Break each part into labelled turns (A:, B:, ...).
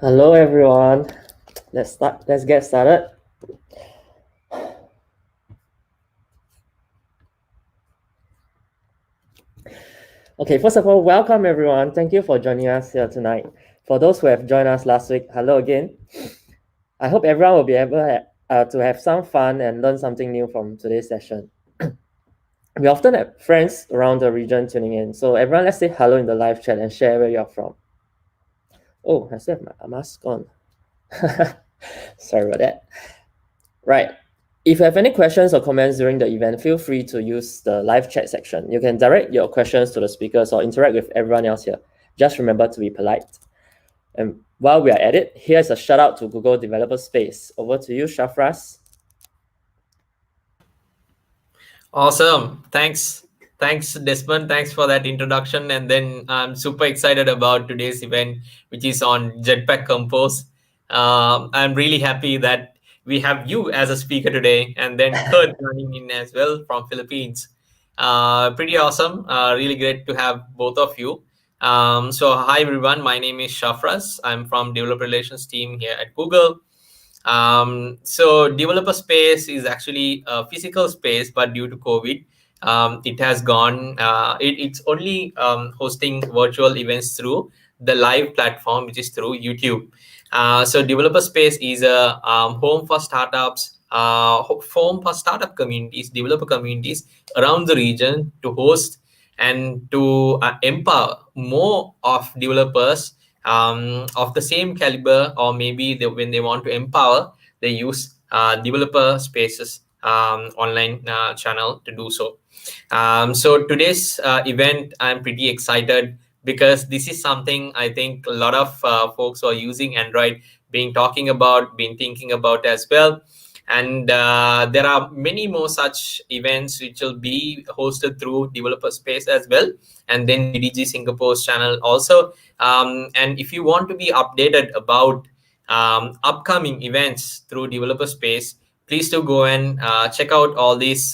A: Hello everyone. Let's get started. Okay, first of all, welcome everyone. Thank you for joining us here tonight. For those who have joined us last week, hello again. I hope everyone will be able to have some fun and learn something new from today's session. We often have friends around the region tuning in, so everyone, let's say hello in the live chat and share where you're from. Oh, I still have my mask on. Sorry about that. Right. If you have any questions or comments during the event, feel free to use the live chat section. You can direct your questions to the speakers or interact with everyone else here. Just remember to be polite. And while we are at it, here's a shout out to Google Developer Space. Over to you, Shafras.
B: Awesome. Thanks, Desmond. Thanks for that introduction. And then I'm super excited about today's event, which is on Jetpack Compose. I'm really happy that we have you as a speaker today, and then Kurt joining in as well from Philippines. Pretty awesome. Really great to have both of you. So hi everyone. My name is Shafras. I'm from Developer Relations team here at Google. So developer space is actually a physical space, but due to COVID, it has gone. It's only hosting virtual events through the live platform, which is through YouTube. So developer space is a home for startups, home for startup communities, developer communities around the region to host and to empower more of developers of the same caliber, or maybe when they want to empower, they use developer spaces online channel to do so. So today's event, I'm pretty excited because this is something I think a lot of folks who are using Android been thinking about as well. And there are many more such events which will be hosted through developer space as well, and then DDG Singapore's channel also. And if you want to be updated about upcoming events through developer space, please do go and check out all these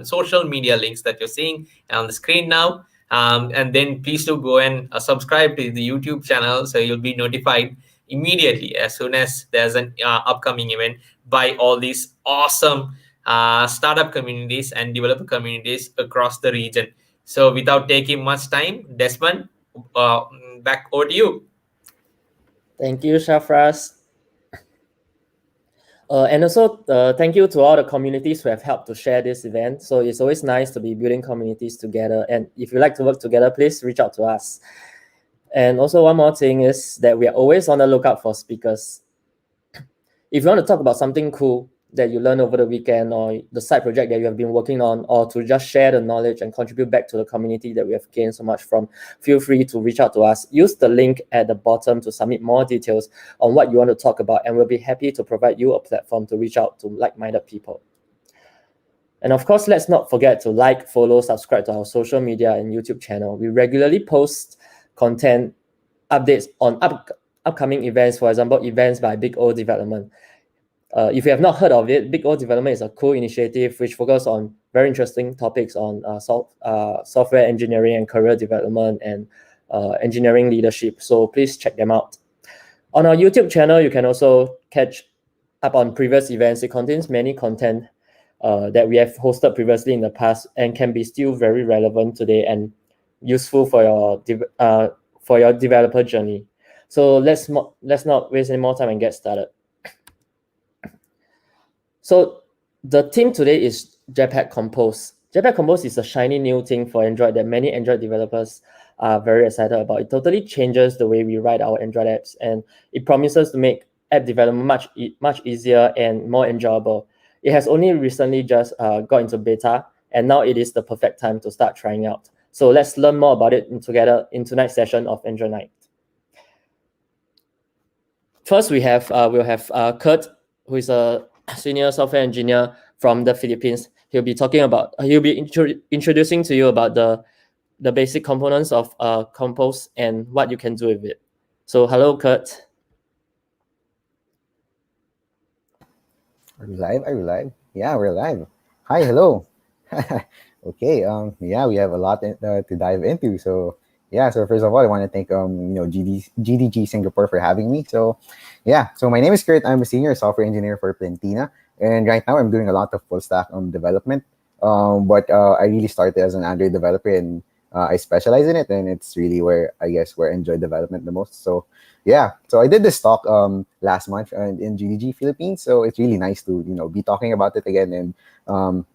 B: social media links that you're seeing on the screen now. And then please do go and subscribe to the YouTube channel, so you'll be notified immediately as soon as there's an upcoming event by all these awesome startup communities and developer communities across the region. So without taking much time, Desmond, back over to you.
A: Thank you, Shafras. And also, thank you to all the communities who have helped to share this event. So it's always nice to be building communities together. And if you like to work together, please reach out to us. And also, one more thing is that we are always on the lookout for speakers. If you want to talk about something cool that you learned over the weekend, or the side project that you have been working on, or to just share the knowledge and contribute back to the community that we have gained so much from, feel free to reach out to us. Use the link at the bottom to submit more details on what you want to talk about, and we'll be happy to provide you a platform to reach out to like-minded people. And of course, let's not forget to like, follow, subscribe to our social media and YouTube channel. We regularly post content updates on upcoming events, for example, events by Big O Development. If you have not heard of it, Big O Development is a cool initiative which focuses on very interesting topics on software engineering and career development and engineering leadership. So please check them out. On our YouTube channel, you can also catch up on previous events. It contains many content that we have hosted previously in the past and can be still very relevant today and useful for your developer journey. So let's not waste any more time and get started. So the theme today is Jetpack Compose. Jetpack Compose is a shiny new thing for Android that many Android developers are very excited about. It totally changes the way we write our Android apps, and it promises to make app development much easier and more enjoyable. It has only recently just got into beta, and now it is the perfect time to start trying out. So let's learn more about it together in tonight's session of Android Night. First, we'll have Kurt, who is a senior software engineer from the Philippines. He'll be introducing to you about the basic components of Compose and what you can do with it. So hello, Kurt.
C: Are we live? Are we live? Yeah, we're live. Hi, hello. Okay. Yeah, we have a lot to dive into. So yeah. So first of all, I want to thank GDG Singapore for having me. So yeah. So my name is Kurt. I'm a senior software engineer for Palentina, and right now I'm doing a lot of full stack development. But I really started as an Android developer, and I specialize in it, and it's really where I guess where I enjoy development the most. So yeah. So I did this talk last month in GDG Philippines. So it's really nice to be talking about it again and um,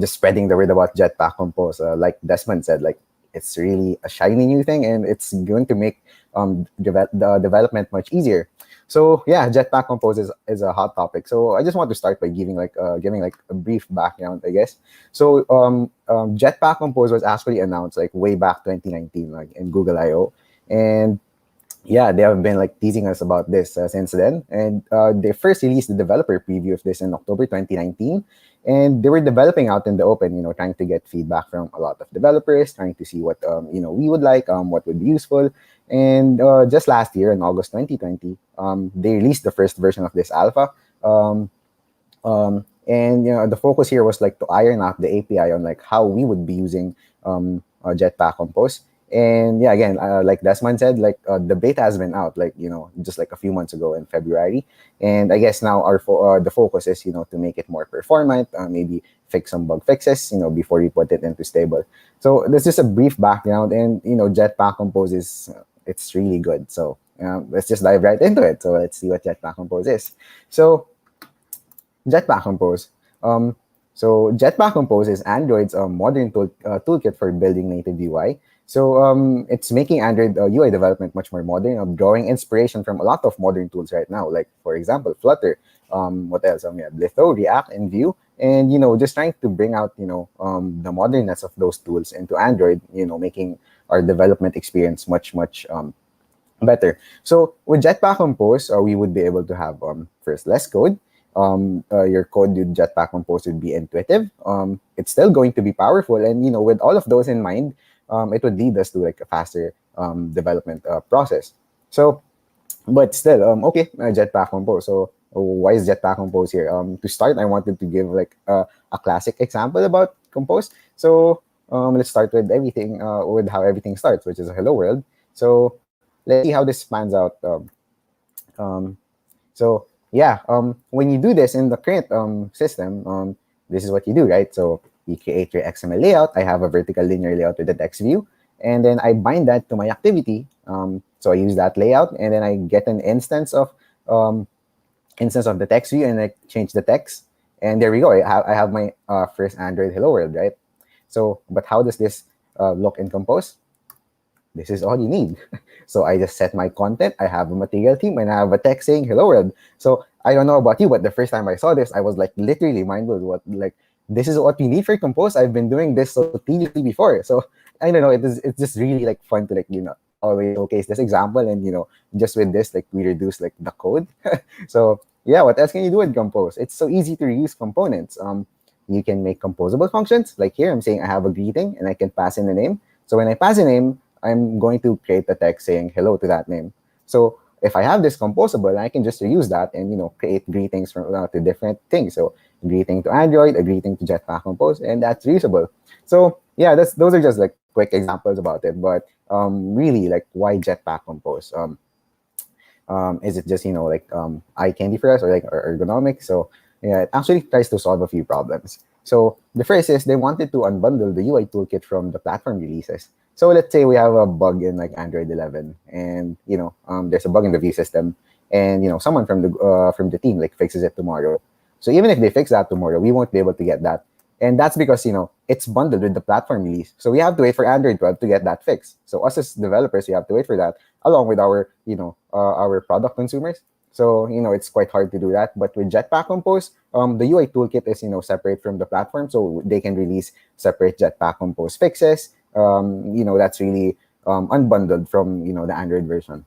C: just spreading the word about Jetpack Compose. Like Desmond said, like it's really a shiny new thing, and it's going to make the development much easier. So yeah, Jetpack Compose is a hot topic. So I just want to start by giving like a brief background, I guess. So Jetpack Compose was actually announced like way back 2019, like in Google I/O, and yeah, they have been like teasing us about this since then. And they first released the developer preview of this in October 2019. And they were developing out in the open, trying to get feedback from a lot of developers, trying to see what we would like, what would be useful. And just last year, in August 2020, they released the first version of this alpha. Um, and the focus here was like to iron out the API on like how we would be using Jetpack Compose. And yeah, again, like Desmond said, like the beta has been out, like just like a few months ago in February. And I guess now the focus is to make it more performant, maybe fix some bug fixes, before we put it into stable. So this is a brief background, and Jetpack Compose is it's really good. So let's just dive right into it. So let's see what Jetpack Compose is. So Jetpack Compose. Um, Jetpack Compose is Android's modern toolkit for building native UI. So it's making Android UI development much more modern, drawing inspiration from a lot of modern tools right now. Like for example, Flutter. What else? Yeah, Litho, React, and Vue. And just trying to bring out the modernness of those tools into Android. Making our development experience much better. So with Jetpack Compose, we would be able to have first less code. Your code with Jetpack Compose would be intuitive. It's still going to be powerful, and with all of those in mind, it would lead us to like a faster development process. So, but still, okay, Jetpack Compose. So why is Jetpack Compose here? To start, I wanted to give like a classic example about Compose. So let's start with everything with how everything starts, which is a hello world. So let's see how this pans out. Um, so yeah, when you do this in the current system, this is what you do, right? So you create your XML layout. I have a vertical linear layout with the text view, and then I bind that to my activity. So I use that layout, and then I get an um, instance of the text view, and I change the text, and there we go. I have my first Android hello world, right? So, but how does this look in Compose? This is all you need. So I just set my content. I have a material theme and I have a text saying hello world. So I don't know about you, but the first time I saw this, I was like literally mind blown. What like this is what we need for Compose. I've been doing this so tediously before. So I don't know. It's just really like fun to like always showcase this example, and just with this like we reduce like the code. So yeah, what else can you do with Compose? It's so easy to reuse components. You can make composable functions. Like here, I'm saying I have a greeting and I can pass in a name. So when I pass a name, I'm going to create a text saying hello to that name. So if I have this composable, I can just reuse that and create greetings from to different things. So greeting to Android, a greeting to Jetpack Compose, and that's reusable. So yeah, those are just like quick examples about it. But really, like why Jetpack Compose? Is it just like eye candy for us, or like ergonomic? So yeah, it actually tries to solve a few problems. So the first is they wanted to unbundle the UI toolkit from the platform releases. So let's say we have a bug in like Android 11, and there's a bug in the view system, and someone from the team like fixes it tomorrow. So even if they fix that tomorrow, we won't be able to get that, and that's because it's bundled with the platform release. So we have to wait for Android 12 to get that fixed. So us as developers, we have to wait for that, along with our product consumers. So it's quite hard to do that. But with Jetpack Compose, the UI toolkit is separate from the platform, so they can release separate Jetpack Compose fixes. That's really unbundled from the Android version.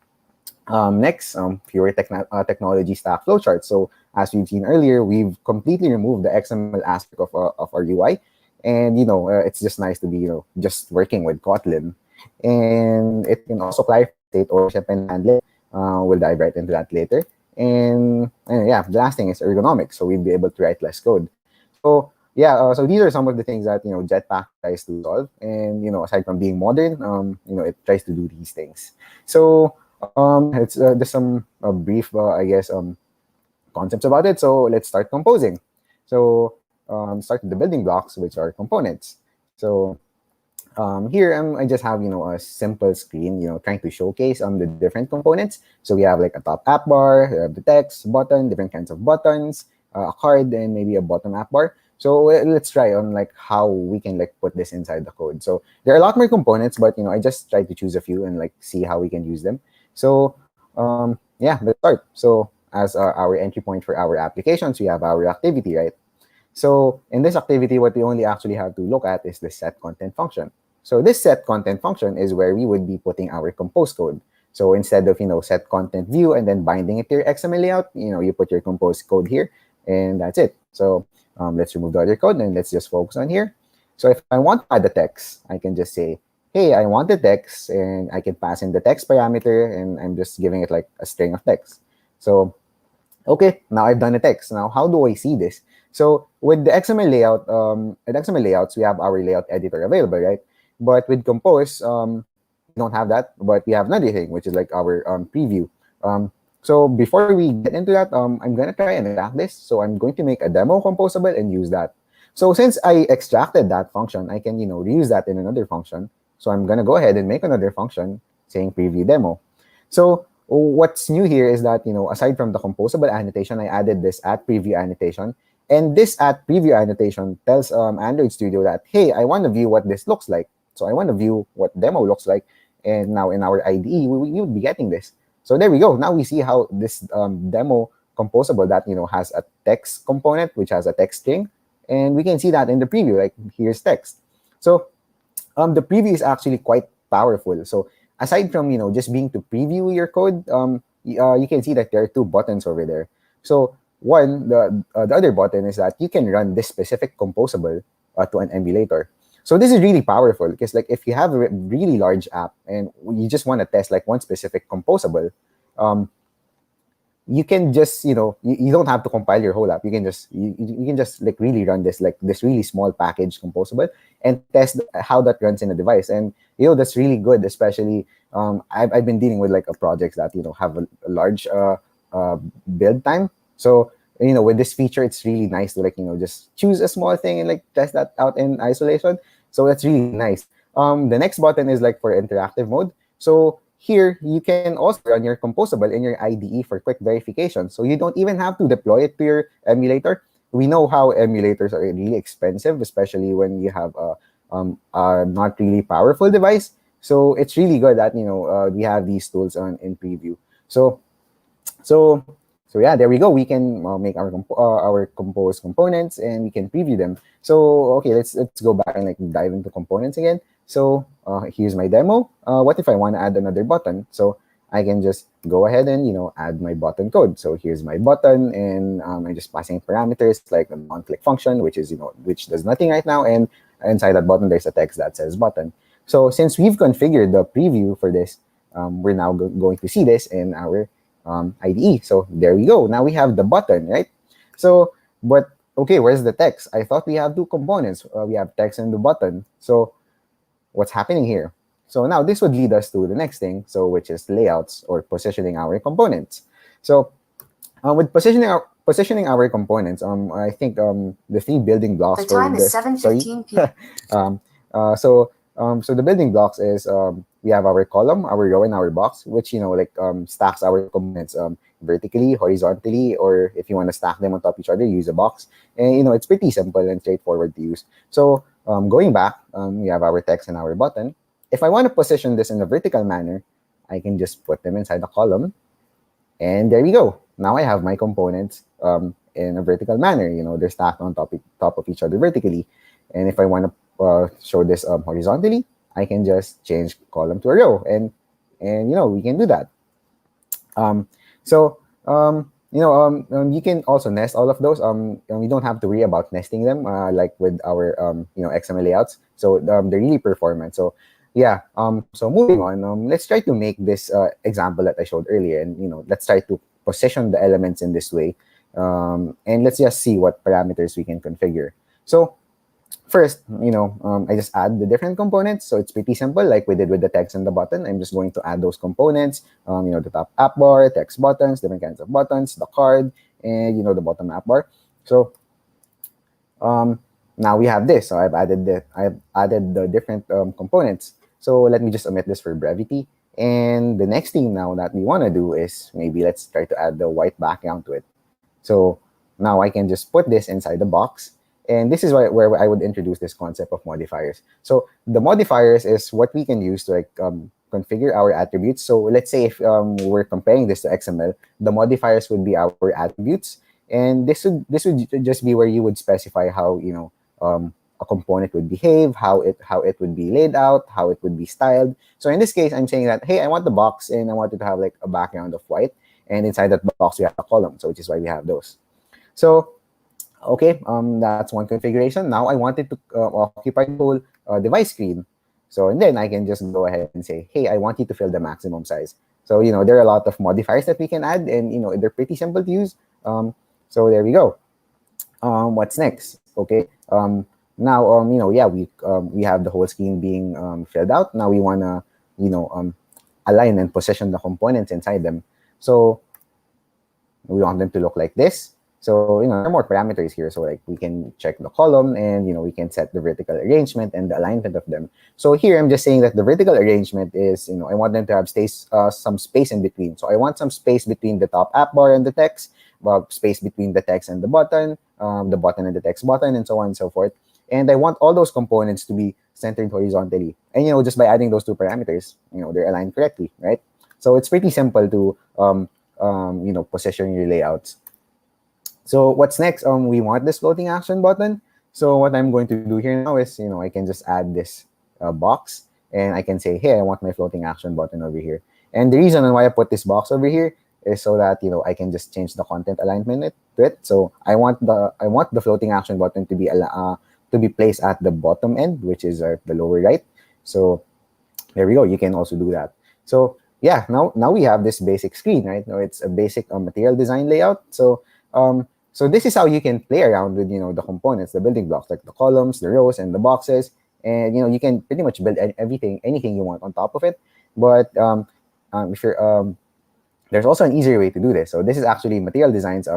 C: Next, fewer technology stack flowcharts. So as we've seen earlier, we've completely removed the XML aspect of our UI, and it's just nice to be just working with Kotlin, and it can also clarify state ownership and handling. We'll dive right into that later. And yeah, the last thing is ergonomics. So we'll be able to write less code. So yeah, so these are some of the things that Jetpack tries to solve, and aside from being modern, it tries to do these things. So yeah, it's there's some brief, I guess, concepts about it. So let's start composing. So start with the building blocks, which are components. So here I just have a simple screen, trying to showcase the different components. So we have like a top app bar, we have the text button, different kinds of buttons, a card, and maybe a bottom app bar. So let's try on like how we can like put this inside the code. So there are a lot more components, but I just tried to choose a few and like see how we can use them. So yeah, let's start. So as our entry point for our applications, we have our activity, right? So in this activity, what we only actually have to look at is the set content function. So this set content function is where we would be putting our compose code. So instead of set content view and then binding it to your XML layout, you put your compose code here, and that's it. So let's remove the other code and let's just focus on here. So if I want to add the text, I can just say, hey, I want the text, and I can pass in the text parameter, and I'm just giving it like a string of text. So okay, now I've done the text. Now, how do I see this? So with the XML layout, at XML layouts, we have our layout editor available, right? But with Compose, we don't have that, but we have another thing, which is like our preview. So before we get into that, I'm gonna try and extract this. So I'm going to make a demo composable and use that. So since I extracted that function, I can reuse that in another function. So I'm gonna go ahead and make another function saying preview demo. So what's new here is that aside from the composable annotation, I added this at preview annotation, and this at preview annotation tells Android Studio that, hey, I want to view what this looks like. So I want to view what demo looks like, and now in our IDE we would be getting this. So there we go. Now we see how this demo composable that has a text component which has a text string, and we can see that in the preview. Like here's text. So the preview is actually quite powerful. So aside from just being to preview your code, you can see that there are two buttons over there. So one, the other button is that you can run this specific composable to an emulator. So this is really powerful because like if you have a really large app and you just want to test like one specific composable, you can just you don't have to compile your whole app. You can just like really run this like this really small package composable and test how that runs in a device. And that's really good, especially I've been dealing with like a projects that have a large build time. So with this feature, it's really nice to like just choose a small thing and like test that out in isolation. So that's really nice. The next button is like for interactive mode. So here you can also run your composable in your IDE for quick verification. So you don't even have to deploy it to your emulator. We know how emulators are really expensive, especially when you have a not really powerful device. So it's really good that we have these tools in preview. So yeah, there we go. We can make our compose components and we can preview them. So okay, let's go back and like dive into components again. So here's my demo. What if I want to add another button? So I can just go ahead and add my button code. So here's my button, and I'm just passing parameters like the on-click function, which is which does nothing right now, and inside that button there's a text that says button. So since we've configured the preview for this, we're now going to see this in our IDE. So there we go. Now we have the button, right? So, but okay, where's the text? I thought we have two components. We have text and the button. So what's happening here? So now this would lead us to the next thing, so which is layouts or positioning our components. So with positioning our components, I think the three building blocks.
D: The time is 7:15 p.m.
C: So the building blocks is we have our column, our row, and our box, which stacks our components vertically, horizontally, or if you want to stack them on top of each other, use a box. And it's pretty simple and straightforward to use. So going back, we have our text and our button. If I want to position this in a vertical manner, I can just put them inside the column, and there we go. Now I have my components in a vertical manner. They're stacked on top of each other vertically. And if I want to show this horizontally, I can just change column to a row, and we can do that. You can also nest all of those. You don't have to worry about nesting them like with our XML layouts. So they're really performant. So yeah. So moving on, let's try to make this example that I showed earlier, and let's try to position the elements in this way, and let's just see what parameters we can configure. So first, I just add the different components. So it's pretty simple, like we did with the text and the button. I'm just going to add those components, the top app bar, text buttons, different kinds of buttons, the card, and, the bottom app bar. So now we have this. So I've added the different components. So let me just omit this for brevity. And the next thing now that we want to do is maybe let's try to add the white background to it. So now I can just put this inside the box. And this is where I would introduce this concept of modifiers. So the modifiers is what we can use to configure our attributes. So let's say if we're comparing this to XML, the modifiers would be our attributes. And this would just be where you would specify how a component would behave, how it would be laid out, how it would be styled. So in this case, I'm saying that, hey, I want the box and I want it to have like a background of white. And inside that box, we have a column. So which is why we have those. So, okay, that's one configuration. Now I want it to occupy the whole device screen. So, and then I can just go ahead and say, hey, I want you to fill the maximum size. So, there are a lot of modifiers that we can add, and they're pretty simple to use. So there we go. What's next? Okay. Now, we have the whole screen being filled out. Now we wanna, align and position the components inside them. So we want them to look like this. So, there are more parameters here. So like we can check the column and, we can set the vertical arrangement and the alignment of them. So here I'm just saying that the vertical arrangement is, I want them to have some space in between. So I want some space between the top app bar and the text, space between the text and the button and the text button, and so on and so forth. And I want all those components to be centered horizontally. And, just by adding those two parameters, they're aligned correctly, right? So it's pretty simple to, position your layouts. So what's next? We want this floating action button. So what I'm going to do here now is, I can just add this box, and I can say, hey, I want my floating action button over here. And the reason why I put this box over here is so that, I can just change the content alignment to it. So I want the floating action button to be placed at the bottom end, which is the lower right. So there we go. You can also do that. So yeah, now we have this basic screen, right? Now it's a basic material design layout. So this is how you can play around with, the components, the building blocks, like the columns, the rows, and the boxes. And, you can pretty much build anything you want on top of it. But if you're, there's also an easier way to do this. So this is actually Material Design's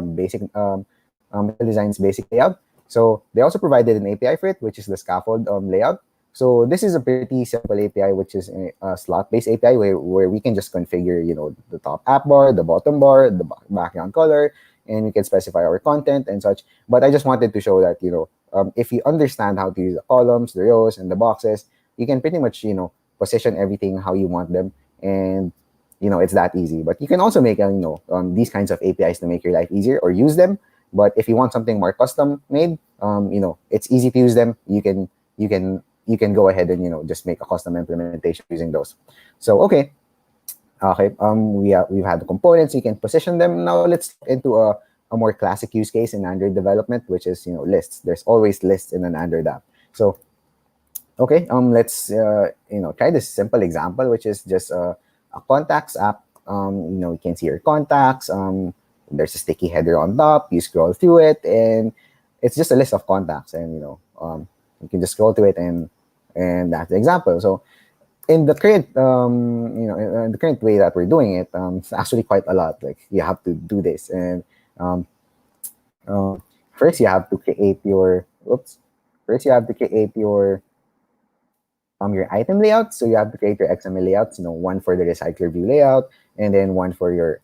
C: basic layout. So they also provided an API for it, which is the scaffold layout. So this is a pretty simple API, which is a slot-based API where we can just configure, the top app bar, the bottom bar, the background color, and we can specify our content and such. But I just wanted to show that, if you understand how to use the columns, the rows, and the boxes, you can pretty much, position everything how you want them. And, it's that easy. But you can also make, these kinds of APIs to make your life easier or use them. But if you want something more custom made, it's easy to use them. You can go ahead and, just make a custom implementation using those. So, okay. We've had the components. You can position them. Now let's look into a more classic use case in Android development, which is lists. There's always lists in an Android app. So okay, let's try this simple example, which is just a contacts app. You can see your contacts. There's a sticky header on top. You scroll through it, and it's just a list of contacts. And you can just scroll through it, and that's the example. So in the current in the current way that we're doing it, it's actually quite a lot. Like you have to do this, and first you have to create your your item layout. So you have to create your XML layouts. One for the recycler view layout, and then one for your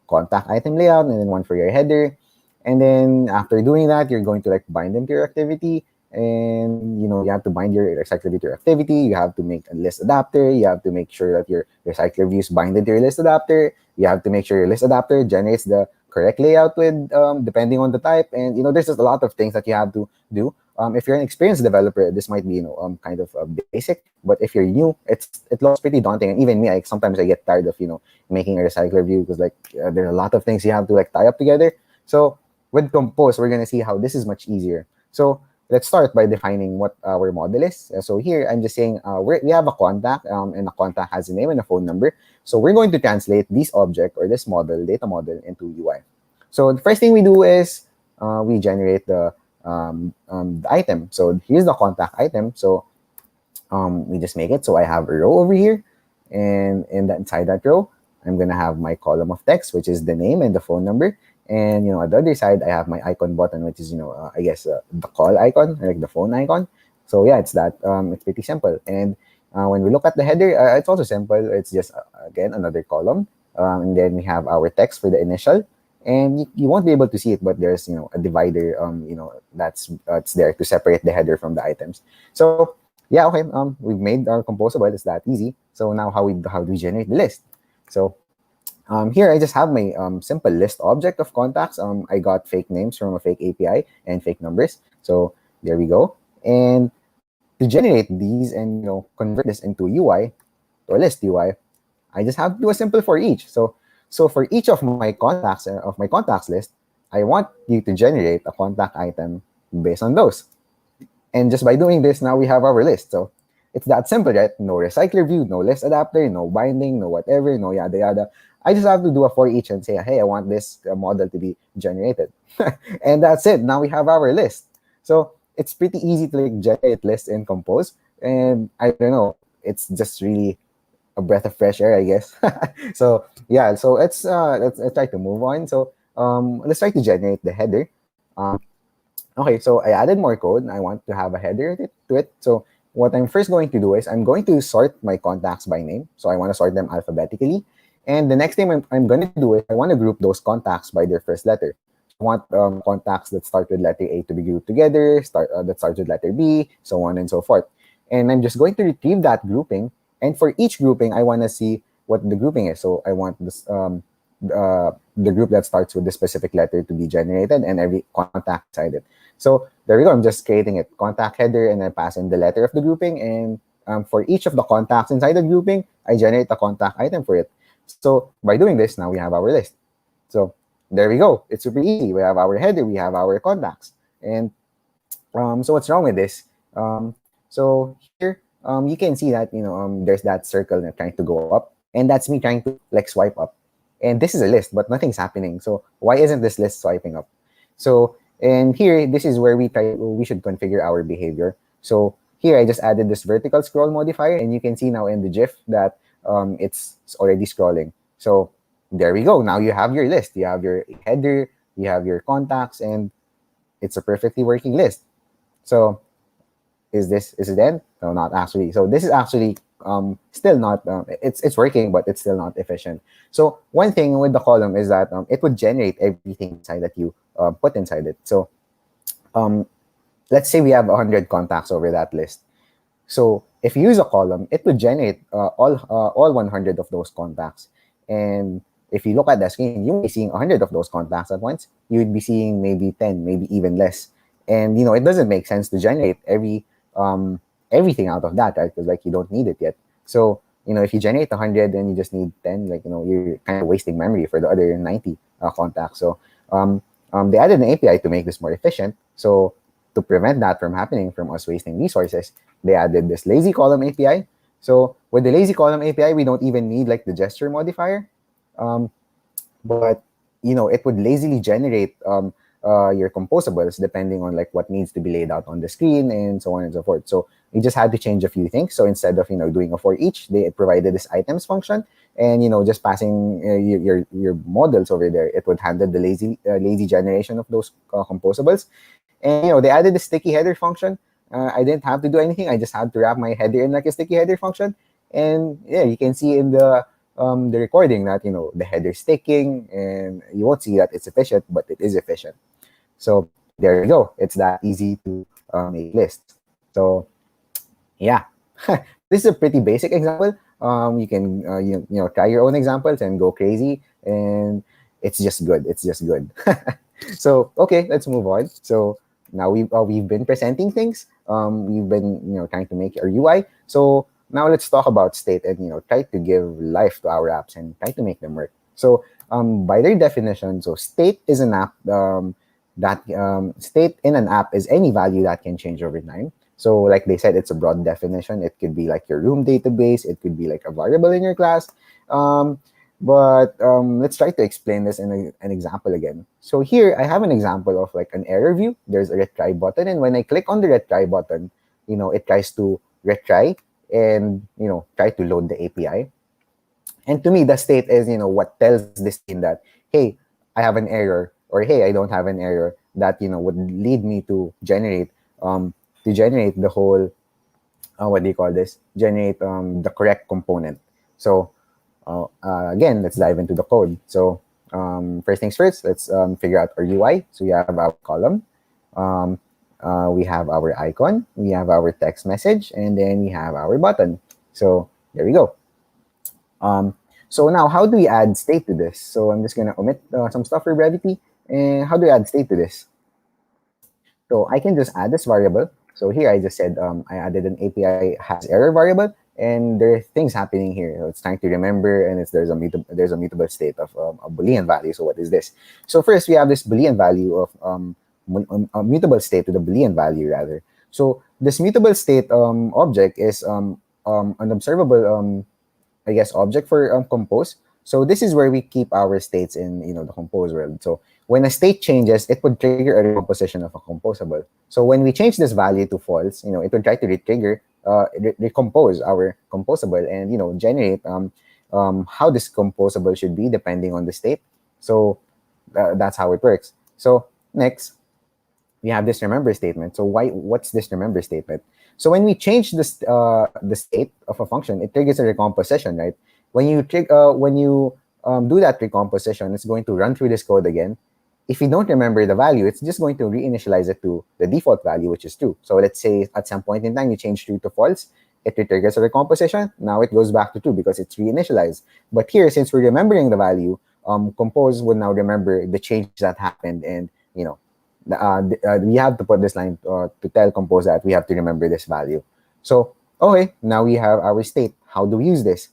C: contact item layout, and then one for your header. And then after doing that, you're going to bind them to your activity. And you have to bind your recycler view to your activity. You have to make a list adapter. You have to make sure that your recycler view is binded to your list adapter. You have to make sure your list adapter generates the correct layout with depending on the type. And there's just a lot of things that you have to do. If you're an experienced developer, this might be kind of basic. But if you're new, it looks pretty daunting. And even me, sometimes I get tired of making a recycler view because there are a lot of things you have to tie up together. So with Compose, we're gonna see how this is much easier. So let's start by defining what our model is. So here, I'm just saying we have a contact, and the contact has a name and a phone number. So we're going to translate this object or this model, data model, into UI. So the first thing we do is we generate the the item. So here's the contact item. So we just make it. So I have a row over here, and inside that row, I'm gonna have my column of text, which is the name and the phone number. And at the other side, I have my icon button, which is I guess the call icon, like the phone icon. So yeah, it's that. It's pretty simple. And when we look at the header, it's also simple. It's just again another column, and then we have our text for the initial. And you won't be able to see it, but there's a divider that's it's there to separate the header from the items. So yeah, okay. We've made our composable. It's that easy. So now how do we generate the list? So here I just have my simple list object of contacts. I got fake names from a fake API and fake numbers. So there we go. And to generate these and convert this into UI, to a list UI, I just have to do a simple for each. So for each of my contacts list, I want you to generate a contact item based on those. And just by doing this, now we have our list. So it's that simple, right? No recycler view, no list adapter, no binding, no whatever, no yada yada. I just have to do a for each and say, hey, I want this model to be generated. And that's it. Now we have our list. So it's pretty easy to generate lists in Compose. And I don't know, it's just really a breath of fresh air, I guess. So yeah, so let's try to move on. So let's try to generate the header. Okay, so I added more code. I want to have a header to it. So what I'm first going to do is I'm going to sort my contacts by name. So I want to sort them alphabetically. And the next thing I'm going to do is I want to group those contacts by their first letter. I want contacts that start with letter A to be grouped together, that starts with letter B, so on and so forth. And I'm just going to retrieve that grouping. And for each grouping, I want to see what the grouping is. So I want this the group that starts with the specific letter to be generated and every contact inside it. So there we go. I'm just creating a contact header and I pass in the letter of the grouping. And for each of the contacts inside the grouping, I generate a contact item for it. So by doing this, now we have our list. So there we go. It's super easy. We have our header, we have our contacts. And so what's wrong with this? So here, you can see that there's that circle that trying to go up, and that's me trying to swipe up. And this is a list, but nothing's happening. So why isn't this list swiping up? So and here, this is where we should configure our behavior. So here I just added this vertical scroll modifier, and you can see now in the GIF that it's already scrolling. So there we go. Now you have your list. You have your header, you have your contacts, and it's a perfectly working list. So is it then? No, not actually. So this is actually still not, it's working, but it's still not efficient. So one thing with the column is that it would generate everything inside that you put inside it. So let's say we have 100 contacts over that list. So if you use a column, it would generate all 100 of those contacts. And if you look at the screen, you won't be seeing 100 of those contacts at once. You would be seeing maybe 10, maybe even less. And it doesn't make sense to generate everything out of that, right? Because you don't need it yet. So if you generate 100 and you just need 10, you're kind of wasting memory for the other 90 contacts. So they added an API to make this more efficient. So to prevent that from happening, from us wasting resources, they added this lazy column API. So with the lazy column API, we don't even need the gesture modifier, but it would lazily generate your composables depending on what needs to be laid out on the screen and so on and so forth. So we just had to change a few things. So instead of doing a for each, they provided this items function, and just passing your models over there, it would handle the lazy generation of those composables. And they added the sticky header function. I didn't have to do anything. I just had to wrap my header in a sticky header function, and yeah, you can see in the recording that the header sticking, and you won't see that it's efficient, but it is efficient. So there you go. It's that easy to make lists. So yeah, this is a pretty basic example. You can try your own examples and go crazy, and it's just good. It's just good. So okay, let's move on. So now we've been presenting things. We've been trying to make our UI. So now let's talk about state and try to give life to our apps and try to make them work. So by their definition, so state is an app state in an app is any value that can change over time. So like they said, it's a broad definition. It could be your room database. It could be a variable in your class. But let's try to explain this in an example again. So here I have an example of like an error view. There's a retry button, and when I click on the retry button, it tries to retry and try to load the API. And to me, the state is what tells the screen that, hey, I have an error, or hey, I don't have an error, that would lead me to generate the whole what do you call this? Generate the correct component. So again, let's dive into the code. So first things first, let's figure out our UI. So we have our column, um, we have our icon, we have our text message, and then we have our button. So there we go. So now, how do we add state to this? So I'm just gonna omit some stuff for brevity. And how do we add state to this? So I can just add this variable. So here I just said I added an API has error variable, and there are things happening here. So it's trying to remember, and there's a mutable state of a Boolean value. So what is this? So first we have this Boolean value of a mutable state to the Boolean value rather. So this mutable state object is an observable I guess object for compose. So this is where we keep our states in the compose world. So when a state changes, it would trigger a recomposition of a composable. So when we change this value to false, it would try to retrigger, recompose our composable, and generate how this composable should be depending on the state. So that's how it works. So next, we have this remember statement. So what's this remember statement? So when we change this the state of a function, it triggers a recomposition, right? When you do that recomposition, it's going to run through this code again. If you don't remember the value, it's just going to reinitialize it to the default value, which is true. So let's say at some point in time you change true to false, it triggers a recomposition. Now it goes back to true because it's reinitialized. But here, since we're remembering the value, compose would now remember the change that happened, and we have to put this line to tell compose that we have to remember this value. So okay, now we have our state. How do we use this?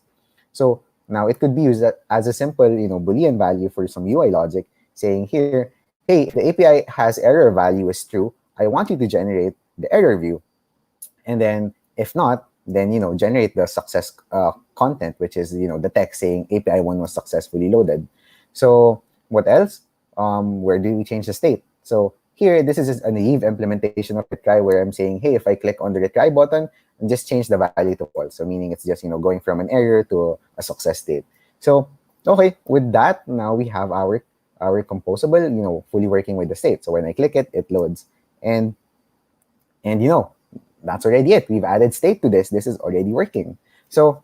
C: So now it could be used as a simple Boolean value for some UI logic, saying here, hey, if the API has error value is true, I want you to generate the error view. And then if not, then generate the success content, which is the text saying API 1 was successfully loaded. So what else? Where do we change the state? So here, this is a naive implementation of retry where I'm saying, hey, if I click on the retry button and just change the value to false. So meaning it's just going from an error to a success state. So okay, with that, now we have our composable, fully working with the state. So when I click it, it loads, and that's already it. We've added state to this. This is already working. So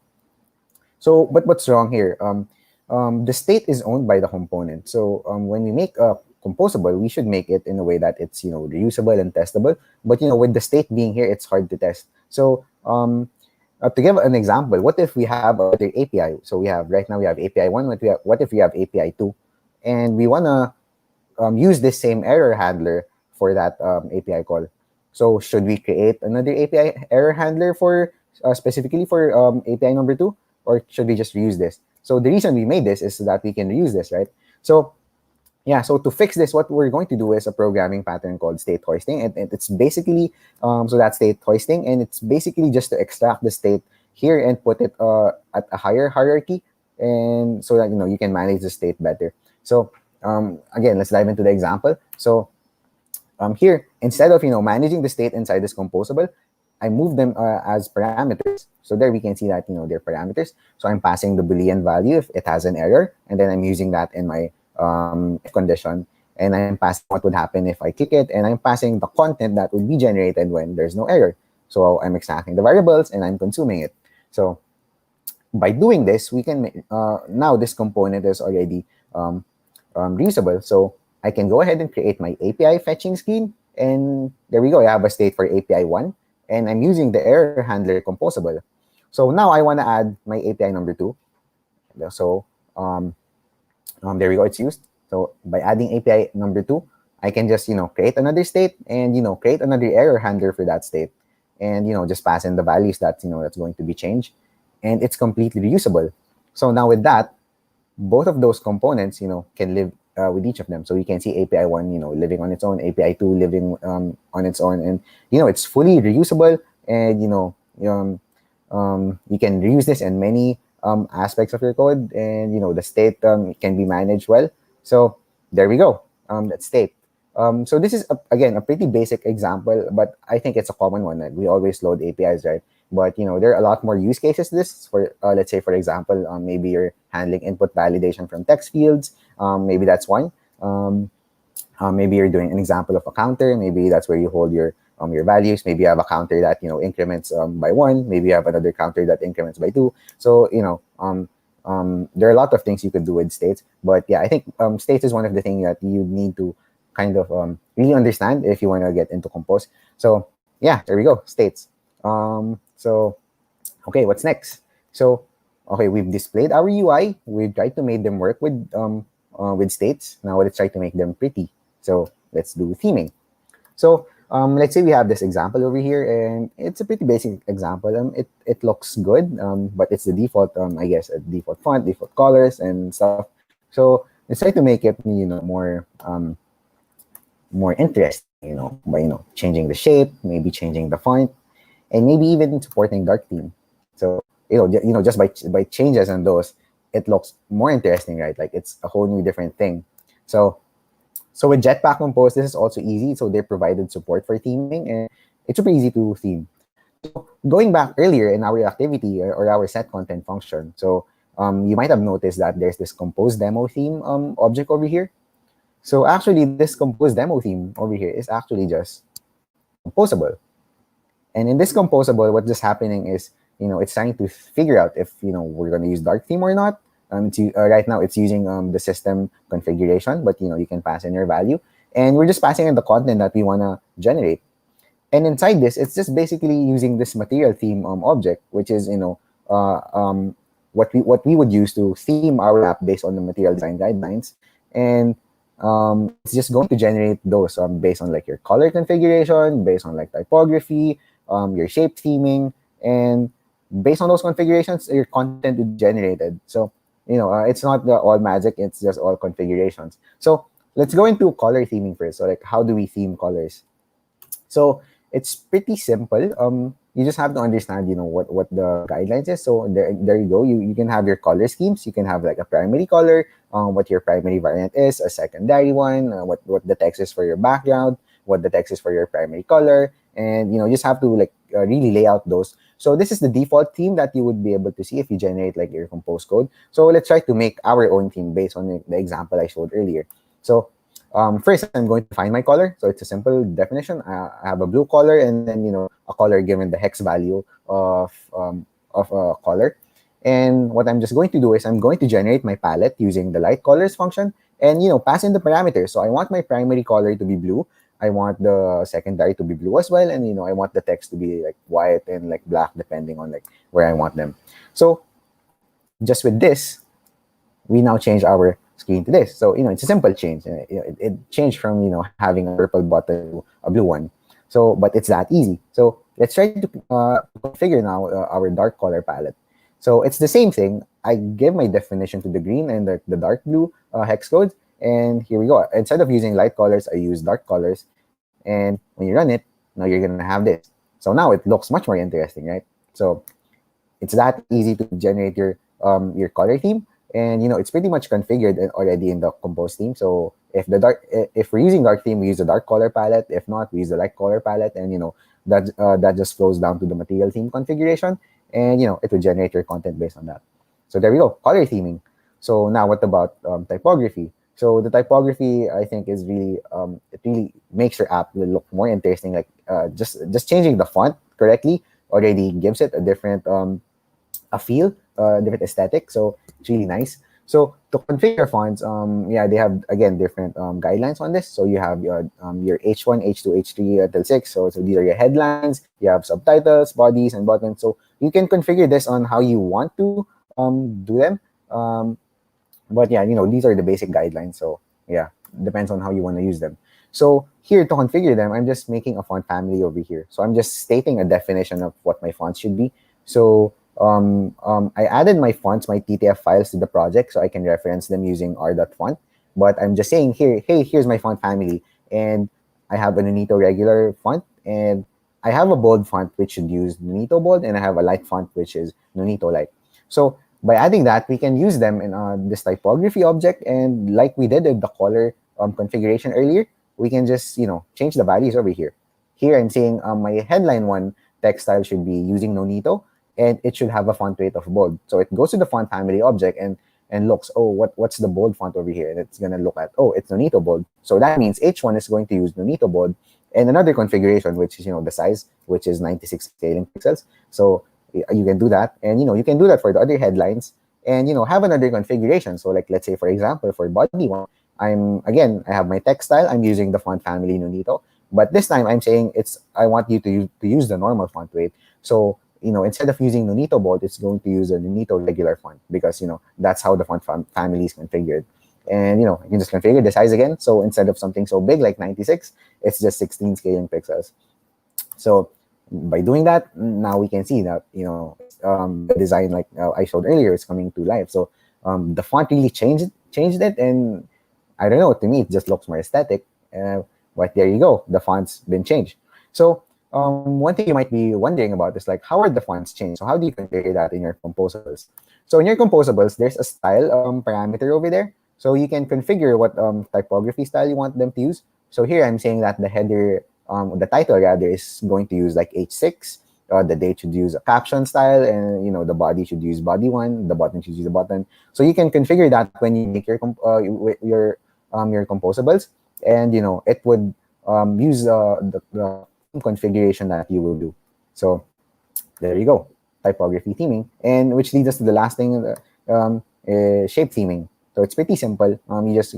C: but what's wrong here? The state is owned by the component. So when we make a composable, we should make it in a way that it's reusable and testable. But with the state being here, it's hard to test. So to give an example, what if we have another API? So right now we have API 1. What if we have API 2, and we wanna use this same error handler for that API call? So should we create another API error handler for specifically for API number 2, or should we just reuse this? So the reason we made this is so that we can reuse this, right? So yeah, so to fix this, what we're going to do is a programming pattern called state hoisting, and it's basically so that's state hoisting, and it's basically just to extract the state here and put it at a higher hierarchy, and so that you can manage the state better. So again, let's dive into the example. So here, instead of managing the state inside this composable, I move them as parameters. So there we can see that they're parameters. So I'm passing the Boolean value if it has an error, and then I'm using that in my if condition, and I'm passing what would happen if I click it, and I'm passing the content that would be generated when there's no error. So I'm extracting the variables and I'm consuming it. So by doing this, we can now this component is already reusable. So I can go ahead and create my API fetching screen, and there we go. I have a state for API 1, and I'm using the error handler composable. So now I want to add my API number 2. So there we go, it's used. So by adding API number 2, I can just create another state and create another error handler for that state, and just pass in the values that that's going to be changed, and it's completely reusable. So now with that, both of those components can live with each of them. So you can see API 1 living on its own, API 2 living on its own, and it's fully reusable, and you can reuse this in many aspects of your code, and the state can be managed well. So there we go. That's state. So this is again a pretty basic example, but I think it's a common one. Like we always load APIs, right? But there are a lot more use cases to this. For let's say, for example, maybe you're handling input validation from text fields. Maybe that's one. Maybe you're doing an example of a counter. Maybe that's where you hold your values. Maybe you have a counter that increments by 1. Maybe you have another counter that increments by 2. So there are a lot of things you could do with states. But yeah, I think states is one of the things that you need to kind of really understand if you want to get into Compose. So yeah, there we go, states. So okay, what's next? So okay, we've displayed our UI. We've tried to make them work with states. Now let's try to make them pretty. So let's do theming. So let's say we have this example over here, and it's a pretty basic example. It looks good, but it's the default, I guess, a default font, default colors, and stuff. So let's try to make it, more interesting, by changing the shape, maybe changing the font, and maybe even supporting dark theme. So just by changes on those, it looks more interesting, right? Like it's a whole new different thing. So with Jetpack Compose, this is also easy. So they provided support for theming, and it's super easy to theme. So going back earlier in our activity or our set content function, so you might have noticed that there's this compose demo theme object over here. So actually, this compose demo theme over here is actually just composable. And in this composable, what's just happening is, it's trying to figure out if, we're going to use dark theme or not. Right now, it's using the system configuration, but, you can pass in your value. And we're just passing in the content that we want to generate. And inside this, it's just basically using this material theme object, which is, what we would use to theme our app based on the material design guidelines. And it's just going to generate those based on like your color configuration, based on like typography, your shape theming, and based on those configurations, your content will be generated. So, it's not all magic, it's just all configurations. So let's go into color theming first. So like, how do we theme colors? So it's pretty simple. You just have to understand, what the guidelines is. So there you go. You can have your color schemes. You can have like a primary color, what your primary variant is, a secondary one, what the text is for your background, what the text is for your primary color, and you just have to like really lay out those. So this is the default theme that you would be able to see if you generate like your compose code. So let's try to make our own theme based on the example I showed earlier. So first, I'm going to find my color. So it's a simple definition. I have a blue color, and then a color given the hex value of a color. And what I'm just going to do is I'm going to generate my palette using the light colors function, and pass in the parameters. So I want my primary color to be blue. I want the secondary to be blue as well, and I want the text to be like white and like black depending on like where I want them. So just with this, we now change our screen to this. So it's a simple change. It changed from having a purple button to a blue one. So but it's that easy. So let's try to configure now our dark color palette. So it's the same thing. I give my definition to the green and the dark blue hex code. And here we go. Instead of using light colors, I use dark colors. And when you run it, now you're going to have this. So now it looks much more interesting, right? So it's that easy to generate your color theme. And it's pretty much configured already in the Compose theme. So if we're using dark theme, we use the dark color palette. If not, we use the light color palette. And that just flows down to the material theme configuration. And it will generate your content based on that. So there we go, color theming. So now what about typography? So the typography, I think, is really it really makes your app look more interesting. Like just changing the font correctly already gives it a different a feel, different aesthetic. So it's really nice. So to configure fonts, they have again different guidelines on this. So you have your H1, H2, H3 till 6. So these are your headlines. You have subtitles, bodies, and buttons. So you can configure this on how you want to do them. But yeah, these are the basic guidelines. So yeah, depends on how you want to use them. So here to configure them, I'm just making a font family over here. So I'm just stating a definition of what my fonts should be. So I added my fonts, my TTF files to the project so I can reference them using r.font. But I'm just saying here, hey, here's my font family. And I have a Nunito regular font, and I have a bold font which should use Nunito bold, and I have a light font which is Nunito light. So by adding that, we can use them in this typography object, and like we did in the color configuration earlier, we can just change the values over here. Here I'm saying my headline one text style should be using Nonito, and it should have a font weight of bold. So it goes to the font family object and looks, oh, what's the bold font over here? And it's gonna look at, oh, it's Nonito bold. So that means H1 is going to use Nonito bold, and another configuration, which is the size, which is 96 scaling pixels. So you can do that, and you can do that for the other headlines, and have another configuration. So like, let's say for example, for body one, I have my text style, I'm using the font family Nonito, but this time I'm saying I want you to use the normal font weight. So instead of using Nonito bold, it's going to use a Nonito regular font, because that's how the font family is configured. And you can just configure the size again. So instead of something so big like 96, it's just 16 scaling pixels. So by doing that, now we can see that the design, like I showed earlier, is coming to life. So the font really changed it, and I don't know, to me it just looks more aesthetic. But there you go, the font's been changed. So one thing you might be wondering about is like, how are the fonts changed? So how do you configure that in your composables? So in your composables, there's a style parameter over there. So you can configure what typography style you want them to use. So here I'm saying that the header, the title rather, is going to use like H6. The date should use a caption style, and the body should use body one. The button should use a button. So you can configure that when you make your composables, and it would use the configuration that you will do. So there you go, typography theming, and which leads us to the last thing, shape theming. So it's pretty simple. You just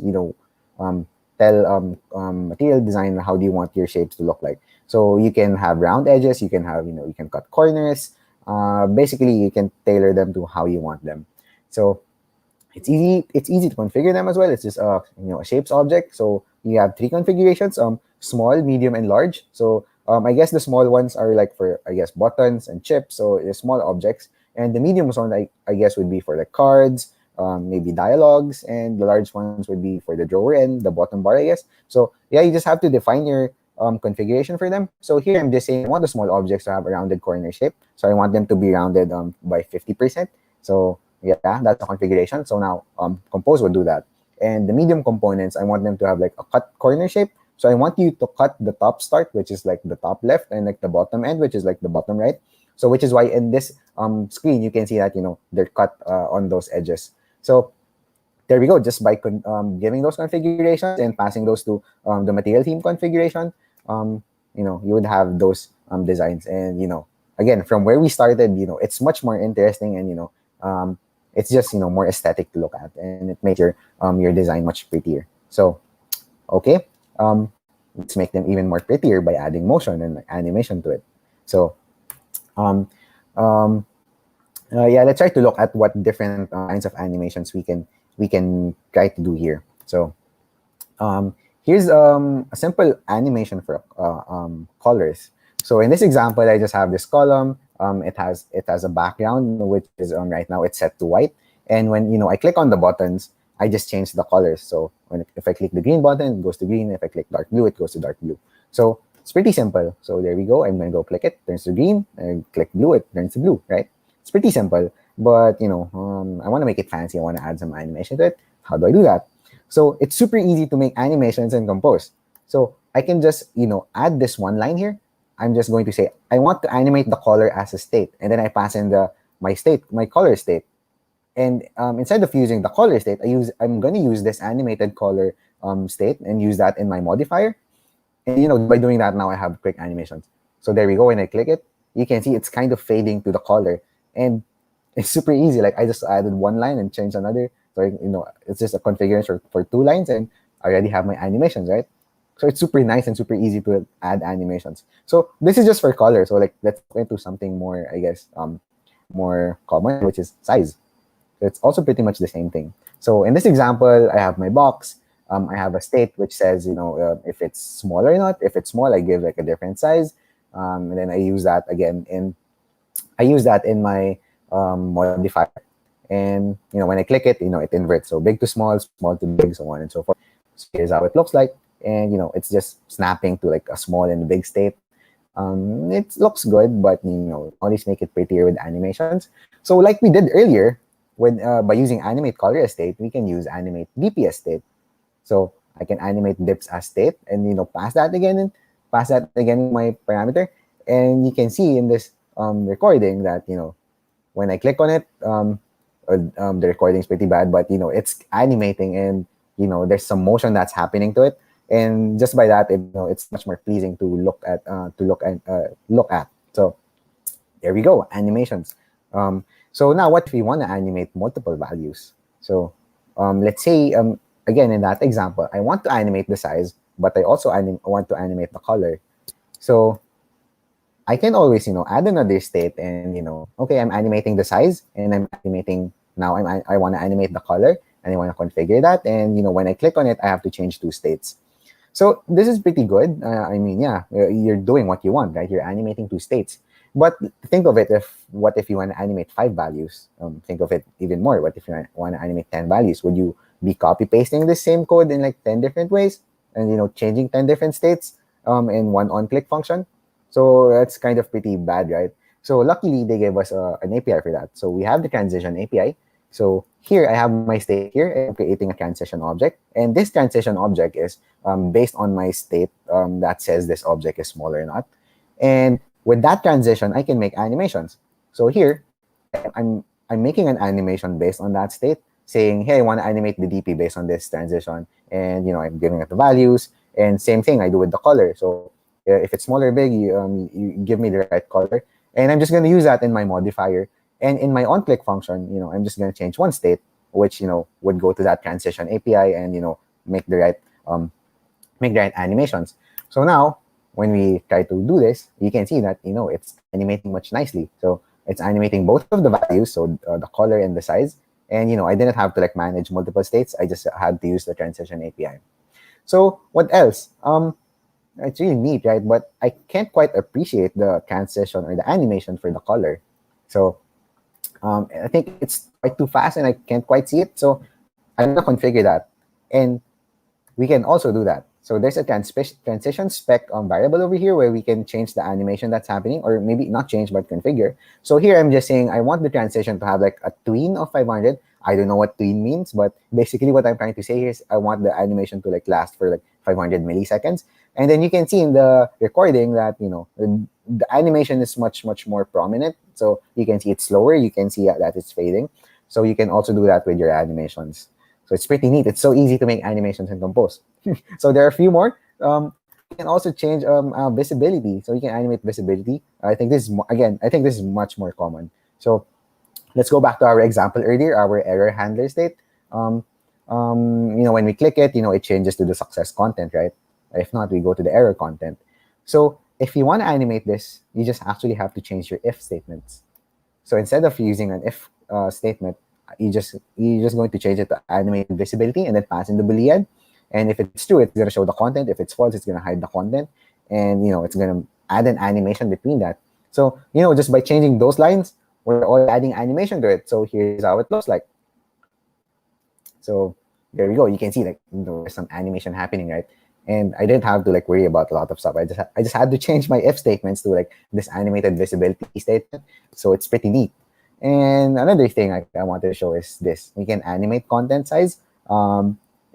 C: tell material design how do you want your shapes to look like. So you can have round edges, you can have you can cut corners. Basically, you can tailor them to how you want them. So it's easy to configure them as well. It's just a shapes object. So you have 3 configurations: small, medium, and large. So I guess the small ones are like for, I guess, buttons and chips, so small objects. And the medium one, I guess, would be for like cards, maybe dialogues, and the large ones would be for the drawer and the bottom bar, I guess. So yeah, you just have to define your configuration for them. So here I'm just saying I want the small objects to have a rounded corner shape. So I want them to be rounded by 50%. So yeah, that's the configuration. So now Compose will do that. And the medium components, I want them to have like a cut corner shape. So I want you to cut the top start, which is like the top left, and like the bottom end, which is like the bottom right. So which is why in this screen, you can see that, they're cut on those edges. So there we go. Just by giving those configurations and passing those to the material theme configuration, you would have those designs. And, again, from where we started, it's much more interesting, and, it's just, more aesthetic to look at, and it makes your design much prettier. So, okay. Let's make them even more prettier by adding motion and animation to it. So, yeah, let's try to look at what different kinds of animations we can try to do here. So, here's a simple animation for colors. So in this example, I just have this column. It has a background, which is right now it's set to white. And when I click on the buttons, I just change the colors. So if I click the green button, it goes to green. If I click dark blue, it goes to dark blue. So it's pretty simple. So there we go. I'm gonna go click it, turns to green. And click blue, it turns to blue, right? It's pretty simple. But I want to make it fancy. I want to add some animation to it. How do I do that? So it's super easy to make animations in Compose. So I can just add this one line here. I'm just going to say I want to animate the color as a state, and then I pass in my color state. And instead of using the color state, I'm going to use this animated color state and use that in my modifier. And by doing that, now I have quick animations. So there we go. When I click it, you can see it's kind of fading to the color, and it's super easy. Like I just added one line and changed another. So it's just a configuration for 2 lines, and I already have my animations, right? So it's super nice and super easy to add animations. So this is just for color. So like let's go into something more, I guess, more common, which is size. So it's also pretty much the same thing. So in this example, I have my box. I have a state which says, if it's small or not. If it's small, I give like a different size, and then I use that again in my modifier. And when I click it, it inverts. So big to small, small to big, so on and so forth. So here's how it looks like. And it's just snapping to like a small and a big state. It looks good, but always make it prettier with animations. So like we did earlier, by using animate color as state, we can use animate DP as state. So I can animate dips as state, and pass that again in my parameter, and you can see in this recording that when I click on it, the recording is pretty bad, but it's animating, and there's some motion that's happening to it, and just by that, it's much more pleasing to look at. So there we go, animations. So now, what if we want to animate multiple values? So let's say again in that example, I want to animate the size, but I also want to animate the color. So I can always, add another state, and okay, I'm animating the size, and I'm animating now. I want to animate the color, and I want to configure that. And when I click on it, I have to change 2 states. So this is pretty good. I mean, yeah, you're doing what you want, right? You're animating 2 states. But think of it, what if you want to animate 5 values? Think of it even more. What if you want to animate 10 values? Would you be copy pasting the same code in like 10 different ways, and changing 10 different states in one on-click function? So that's kind of pretty bad, right? So luckily, they gave us an API for that. So we have the transition API. So here I have my state here, and I'm creating a transition object. And this transition object is based on my state that says this object is small or not. And with that transition, I can make animations. So here, I'm making an animation based on that state, saying, hey, I want to animate the DP based on this transition. And I'm giving it the values. And same thing I do with the color. So if it's small or big, you give me the right color, and I'm just going to use that in my modifier. And in my on-click function, I'm just going to change one state, which would go to that transition API, and make the right animations. So now, when we try to do this, you can see that it's animating much nicely. So it's animating both of the values, so the color and the size. And I didn't have to like manage multiple states. I just had to use the transition API. So what else? It's really neat, right? But I can't quite appreciate the transition or the animation for the color. So I think it's quite too fast, and I can't quite see it. So I'm gonna configure that, and we can also do that. So there's a transition spec variable over here where we can change the animation that's happening, or maybe not change, but configure. So here I'm just saying I want the transition to have like a tween of 500. I don't know what tween means, but basically what I'm trying to say here is I want the animation to like last for like 500 milliseconds. And then you can see in the recording that, the animation is much, much more prominent. So you can see it's slower. You can see that it's fading. So you can also do that with your animations. So it's pretty neat. It's so easy to make animations in Compose. So there are a few more. You can also change visibility. So you can animate visibility. I think this is much more common. So let's go back to our example earlier, our error handler state. When we click it, it changes to the success content, right? If not, we go to the error content. So if you want to animate this, you just actually have to change your if statements. So instead of using an if statement, you're just going to change it to animate visibility and then pass in the boolean. And if it's true, it's going to show the content. If it's false, it's going to hide the content. And it's going to add an animation between that. So just by changing those lines, we're all adding animation to it. So here's how it looks like. So there we go. You can see like there's some animation happening, right? And I didn't have to like worry about a lot of stuff. I just had to change my if statements to like this animated visibility statement. So it's pretty neat. And another thing I wanted to show is this. We can animate content size.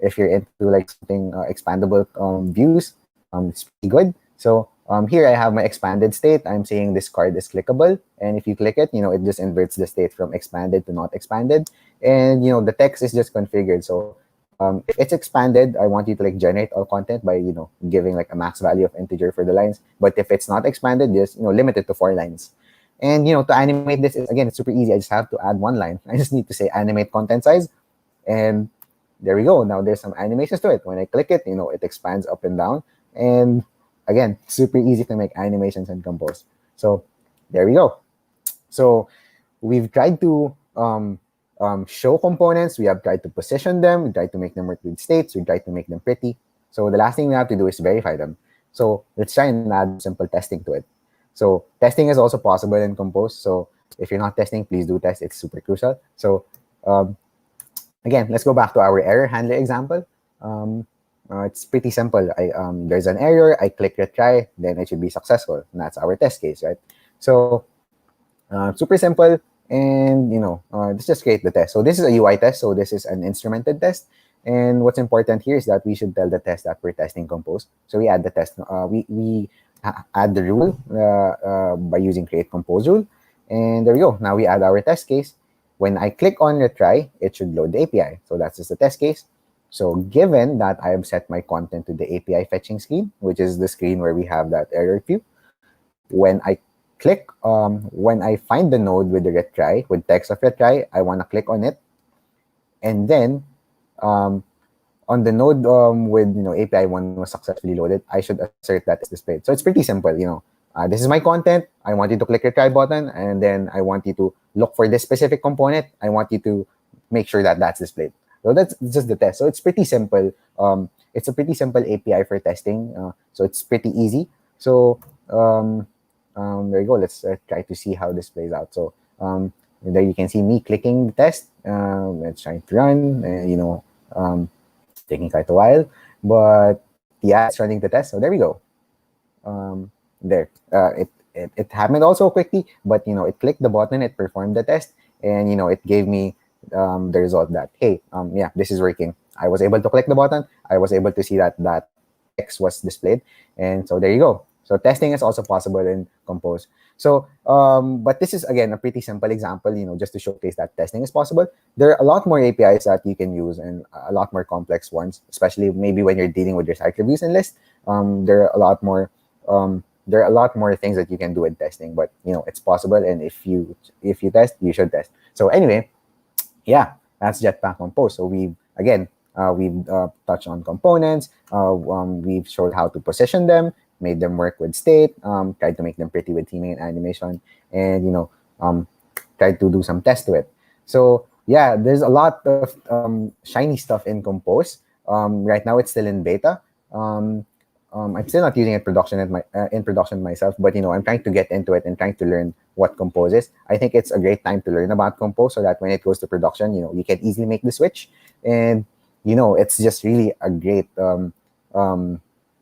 C: If you're into like something expandable views, it's pretty good. So here I have my expanded state. I'm saying this card is clickable. And if you click it, it just inverts the state from expanded to not expanded. And, the text is just configured. So if it's expanded, I want you to like generate all content by, giving like a max value of integer for the lines. But if it's not expanded, just, limit it to 4 lines. And, to animate this, it's super easy. I just have to add one line. I just need to say animate content size. And there we go. Now there's some animations to it. When I click it, it expands up and down. And again, super easy to make animations in Compose. So there we go. So we've tried to show components. We have tried to position them. We tried to make them work with states. We tried to make them pretty. So the last thing we have to do is verify them. So let's try and add simple testing to it. So testing is also possible in Compose. So if you're not testing, please do test. It's super crucial. So again, let's go back to our error handler example. It's pretty simple. There's an error. I click retry, then it should be successful. And that's our test case, right? So super simple. and let's just create the test. So this is a UI test, so this is an instrumented test. And what's important here is that we should tell the test that we're testing Compose. So we add the test, we add the rule by using create compose rule. And there we go. Now we add our test case. When I click on retry, it should load the API. So that's just the test case. So given that I have set my content to the API fetching screen, which is the screen where we have that error view, when I find the node with the retry, with text of retry, I want to click on it. And then on the node with API 1 was successfully loaded, I should assert that it's displayed. So it's pretty simple. This is my content. I want you to click the retry button, and then I want you to look for this specific component. I want you to make sure that that's displayed. So that's just the test. So it's pretty simple. It's a pretty simple API for testing. So it's pretty easy. So there you go. Let's try to see how this plays out. So there you can see me clicking the test. It's trying to run. It's taking quite a while, but yeah, it's running the test. So there we go. There, it happened also quickly, but it clicked the button, it performed the test, and it gave me the result that hey, yeah, this is working. I was able to click the button. I was able to see that text was displayed, and so there you go. So testing is also possible in Compose. So, but this is again a pretty simple example, just to showcase that testing is possible. There are a lot more APIs that you can use, and a lot more complex ones, especially maybe when you're dealing with your site reviews and lists. There are a lot more. There are a lot more things that you can do with testing, but it's possible. And if you test, you should test. So anyway, yeah, that's Jetpack Compose. So we've touched on components. We've showed how to position them, made them work with state, tried to make them pretty with theming and animation, and tried to do some tests to it. So yeah, there's a lot of shiny stuff in Compose. Right now it's still in beta. I'm still not using it in production myself, but I'm trying to get into it and trying to learn what Compose is. I think it's a great time to learn about Compose so that when it goes to production, you can easily make the switch. And it's just really a great tool.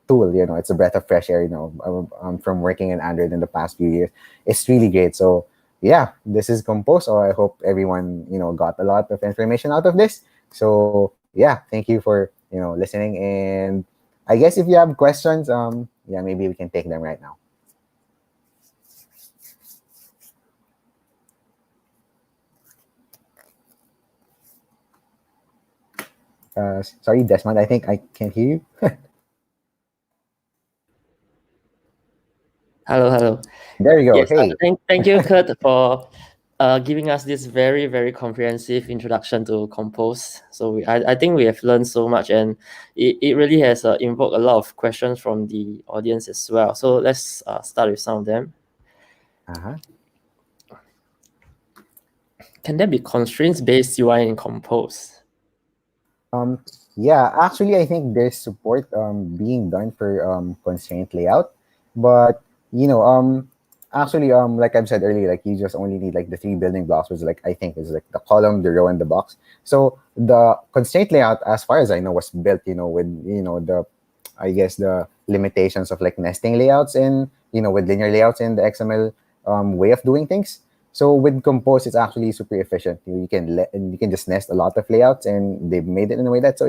C: It's a breath of fresh air. From working in Android in the past few years, it's really great. So yeah, this is Compose. So I hope everyone got a lot of information out of this. So yeah, thank you for listening. And I guess if you have questions, yeah, maybe we can take them right now. Sorry, Desmond, I think I can't hear you.
A: Hello.
C: There you go.
A: Yes,
C: hey.
A: thank you, Kurt, for giving us this very, very comprehensive introduction to Compose. So I think we have learned so much, and it really has invoked a lot of questions from the audience as well. So let's start with some of them.
C: Uh-huh.
A: Can there be constraints-based UI in Compose?
C: Yeah, actually, I think there's support being done for constraint layout, but actually like I've said earlier, like you just only need like the 3 building blocks, which I think is like the column, the row, and the box. So the constraint layout, as far as I know, was built with the limitations of like nesting layouts and with linear layouts in the XML way of doing things. So with Compose, it's actually super efficient. You can just nest a lot of layouts, and they've made it in a way that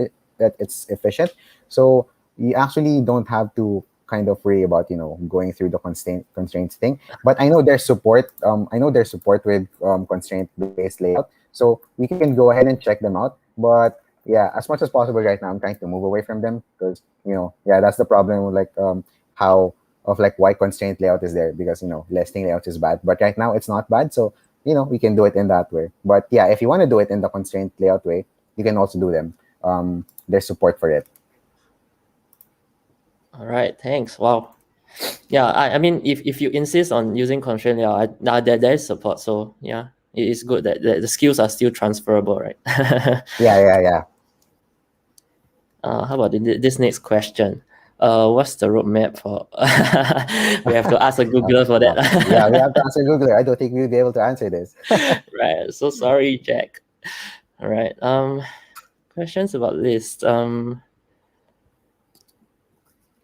C: it's efficient. So you actually don't have to kind of worry about going through the constraints thing. But I know there's support. With constraint-based layout, so we can go ahead and check them out. But yeah, as much as possible right now, I'm trying to move away from them because that's the problem with why constraint layout is there, because nesting layout is bad, but right now it's not bad. So we can do it in that way. But yeah, if you want to do it in the constraint layout way, you can also do them. There's support for it.
A: All right, thanks. Wow. Yeah, I mean, if you insist on using constraint layout, there is support. So yeah, it is good that the skills are still transferable, right?
C: Yeah.
A: How about this next question? What's the roadmap for? We have to ask a Googler for that.
C: Yeah, we have to answer Googler. I don't think we'll be able to answer this.
A: Right. So sorry, Jack. All right. Questions about list.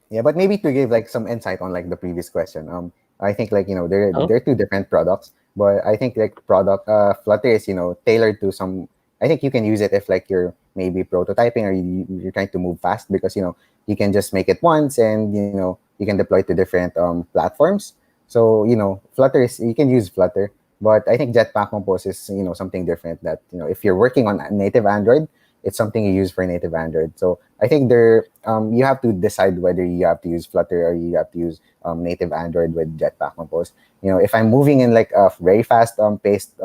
C: Yeah, but maybe to give like some insight on like the previous question. I think there are 2 different products. But I think like product Flutter is tailored to some. I think you can use it if like you're maybe prototyping or you're trying to move fast, because you can just make it once, and you can deploy to different platforms. So Flutter is, you can use Flutter, but I think Jetpack Compose is something different, that if you're working on native Android, it's something you use for native Android. So I think you have to decide whether you have to use Flutter or you have to use native Android with Jetpack Compose. If I'm moving in like a very fast paced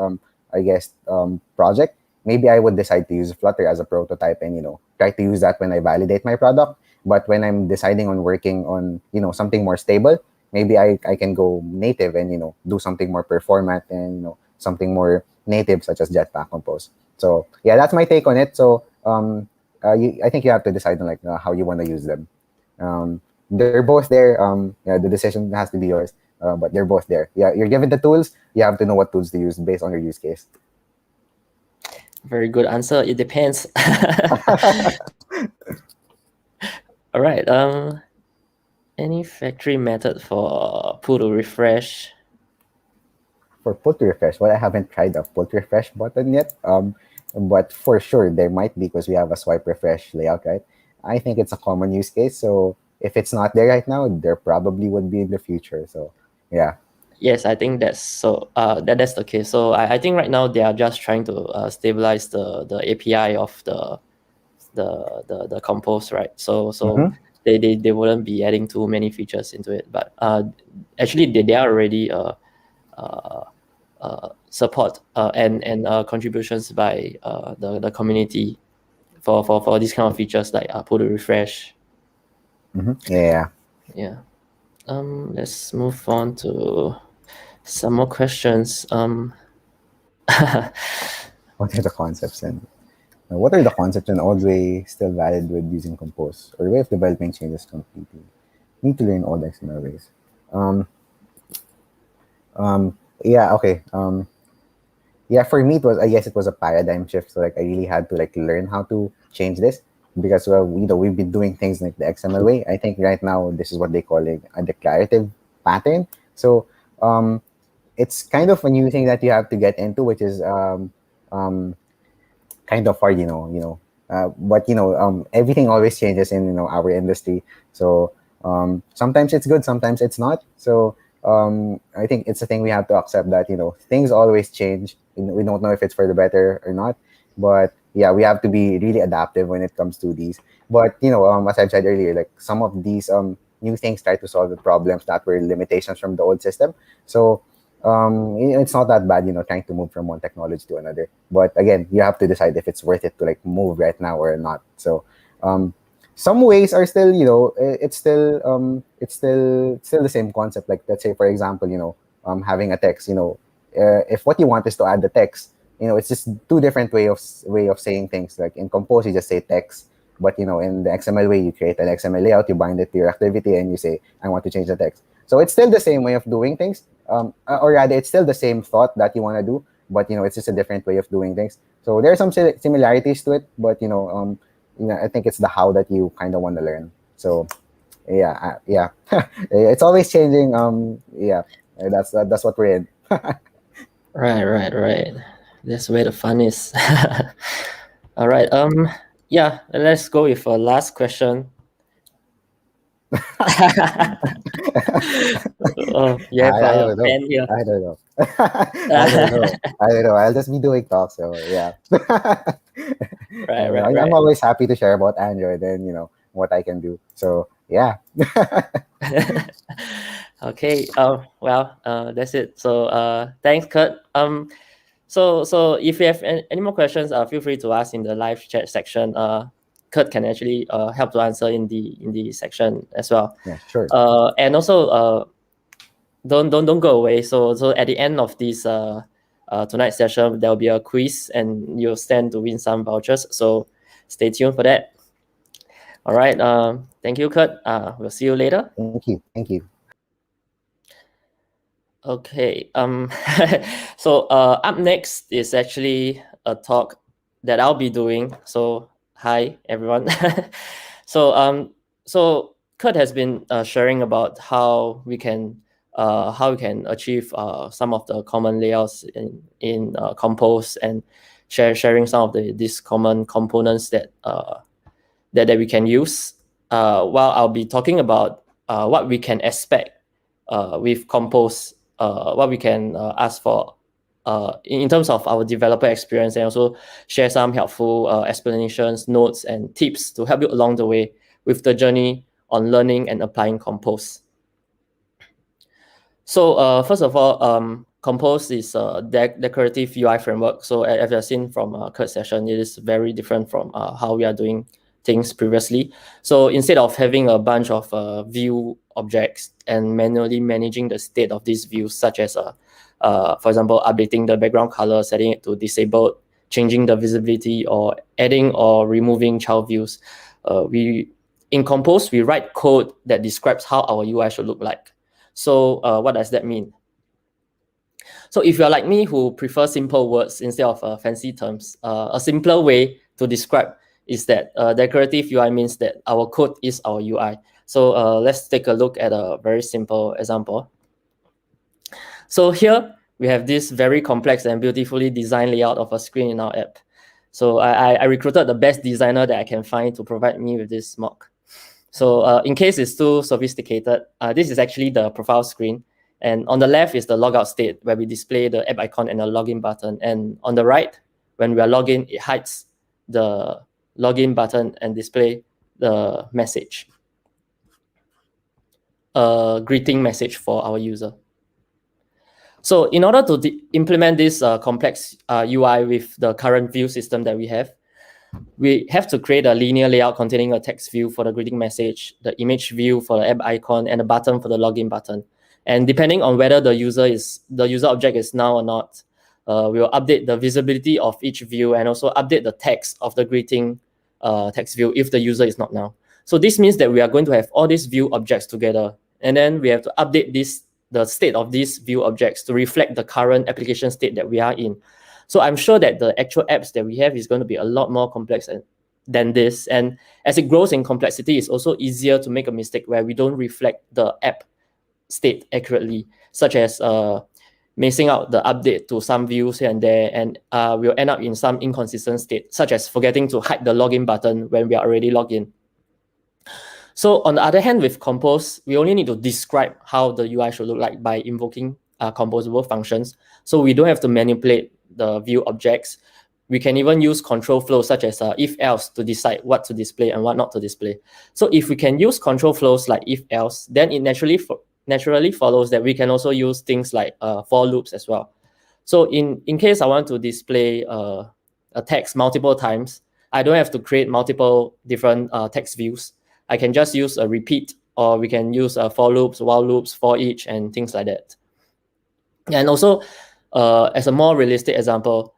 C: I guess project, maybe I would decide to use Flutter as a prototype and try to use that when I validate my product. But when I'm deciding on working on something more stable, maybe I can go native and do something more performant and something more native, such as Jetpack Compose. So yeah, that's my take on it. So I think you have to decide on like how you want to use them. They're both there. Yeah, the decision has to be yours. But they're both there. Yeah, you're given the tools. You have to know what tools to use based on your use case.
A: Very good answer. It depends. All right. Any factory method for pull to refresh?
C: For pull to refresh, well, I haven't tried the pull to refresh button yet. But for sure there might be, because we have a swipe refresh layout, right? I think it's a common use case. So if it's not there right now, there probably would be in the future. So yeah.
A: Yes, I think that's so. That's the case. So I think right now they are just trying to stabilize the API of the Compose, right? So they wouldn't be adding too many features into it. But actually they are already support and contributions by the community for these kind of features like pull to refresh.
C: Yeah.
A: Let's move on to some more questions.
C: What are the concepts and what are the concepts and old way still valid with using Compose, or the way of developing changes completely? Need to learn all the XML ways. Yeah. Okay. Yeah, for me I guess it was a paradigm shift. So like I really had to like learn how to change this, because we've been doing things like the XML way. I think right now this is what they call like a declarative pattern. So it's kind of a new thing that you have to get into, which is kind of hard, but everything always changes in our industry. So sometimes it's good, sometimes it's not. So I think it's a thing we have to accept, that things always change. We don't know if it's for the better or not, but yeah, we have to be really adaptive when it comes to these. But as I've said earlier, like some of these new things try to solve the problems that were limitations from the old system. So it's not that bad, trying to move from one technology to another. But again, you have to decide if it's worth it to like move right now or not. So some ways are still, it's still the same concept. Like let's say, for example, having a text, if what you want is to add the text, it's just two different way of saying things. Like in Compose, you just say text, but in the XML way, you create an XML layout, you bind it to your activity, and you say, I want to change the text. So it's still the same way of doing things, or rather, it's still the same thought that you want to do, but it's just a different way of doing things. So there are some similarities to it, but I think it's the how that you kind of want to learn. So yeah, it's always changing. Yeah, that's what we're in.
A: Right. That's where the fun is. All right. Yeah. Let's go with a last question. Oh, yeah.
C: I don't know.
A: Pen here.
C: I don't know. I don't know. I'll just be doing talks. So yeah.
A: Right.
C: I'm always happy to share about Android and what I can do. So yeah.
A: Okay. Well. That's it. So thanks, Kurt. So if you have any more questions, feel free to ask in the live chat section. Kurt can actually help to answer in the section as well.
C: Yeah, sure.
A: And also don't go away. So at the end of this tonight's session, there will be a quiz, and you'll stand to win some vouchers. So stay tuned for that. All right. Thank you, Kurt. We'll see you later.
C: Thank you.
A: Okay. So up next is actually a talk that I'll be doing. So hi everyone. So Kurt has been sharing about how we can how we can achieve some of the common layouts in Compose, and sharing some of these common components that we can use. While I'll be talking about what we can expect with Compose, what we can ask for in terms of our developer experience, and also share some helpful explanations, notes, and tips to help you along the way with the journey on learning and applying Compose. So first of all, Compose is a decorative UI framework. So as you've seen from Kurt's session, it is very different from how we are doing things previously. So instead of having a bunch of view objects and manually managing the state of these views, such as for example, updating the background color, setting it to disabled, changing the visibility, or adding or removing child views, in Compose, we write code that describes how our UI should look like. So what does that mean? So if you're like me who prefer simple words instead of fancy terms, a simpler way to describe is that decorative UI means that our code is our UI. So let's take a look at a very simple example. So here we have this very complex and beautifully designed layout of a screen in our app. So I recruited the best designer that I can find to provide me with this mock. So in case it's too sophisticated, this is actually the profile screen. And on the left is the logout state, where we display the app icon and the login button. And on the right, when we are logging, it hides the login button and display the message, a greeting message for our user. So in order to implement this complex UI with the current view system that we have to create a linear layout containing a text view for the greeting message, the image view for the app icon, and a button for the login button. And depending on whether the user object is now or not, we will update the visibility of each view and also update the text of the greeting text view if the user is not now. So this means that we are going to have all these view objects together, and then we have to update the state of these view objects to reflect the current application state that we are in. So I'm sure that the actual apps that we have is going to be a lot more complex than this. And as it grows in complexity, it's also easier to make a mistake where we don't reflect the app state accurately, such as missing out the update to some views here and there, and we'll end up in some inconsistent state, such as forgetting to hide the login button when we are already logged in. So on the other hand, with Compose, we only need to describe how the UI should look like by invoking composable functions. So we don't have to manipulate the view objects. We can even use control flows such as if-else to decide what to display and what not to display. So if we can use control flows like if-else, then it naturally follows that we can also use things like for loops as well. So in case I want to display a text multiple times, I don't have to create multiple different text views. I can just use a repeat, or we can use for loops, while loops, for each, and things like that. And also, as a more realistic example,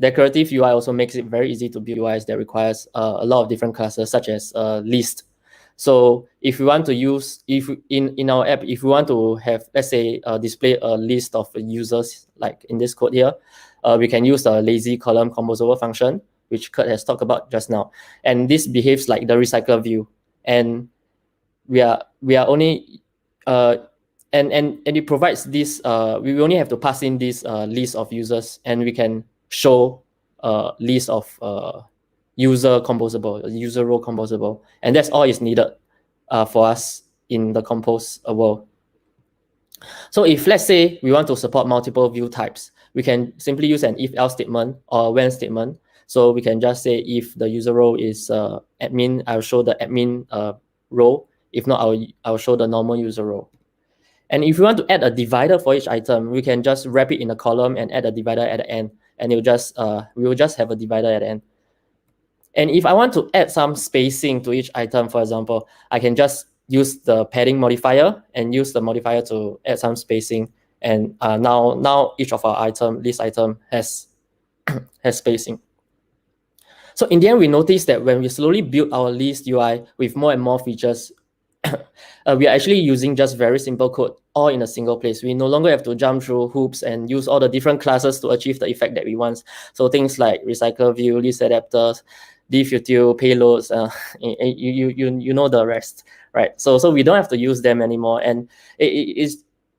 A: decorative UI also makes it very easy to build UIs that requires a lot of different classes, such as list. So if we want to use, in our app, if we want to have, let's say, display a list of users, like in this code here, we can use the lazy column composable function, which Kurt has talked about just now. And this behaves like the recycler view. And we are only and it provides this we only have to pass in this list of users, and we can show a list of user composable, user role composable, and that's all is needed for us in the Compose world. So if, let's say, we want to support multiple view types, we can simply use an if-else statement or a when statement. So we can just say, if the user role is admin, I'll show the admin role. If not, I'll show the normal user role. And if we want to add a divider for each item, we can just wrap it in a column and add a divider at the end, and we will just have a divider at the end. And if I want to add some spacing to each item, for example, I can just use the padding modifier and use the modifier to add some spacing. And now each of our list item has spacing. So in the end, we noticed that when we slowly build our list UI with more and more features, we are actually using just very simple code all in a single place. We no longer have to jump through hoops and use all the different classes to achieve the effect that we want. So things like recycler view, list adapters, difutil, payloads, you know the rest, right? So we don't have to use them anymore. And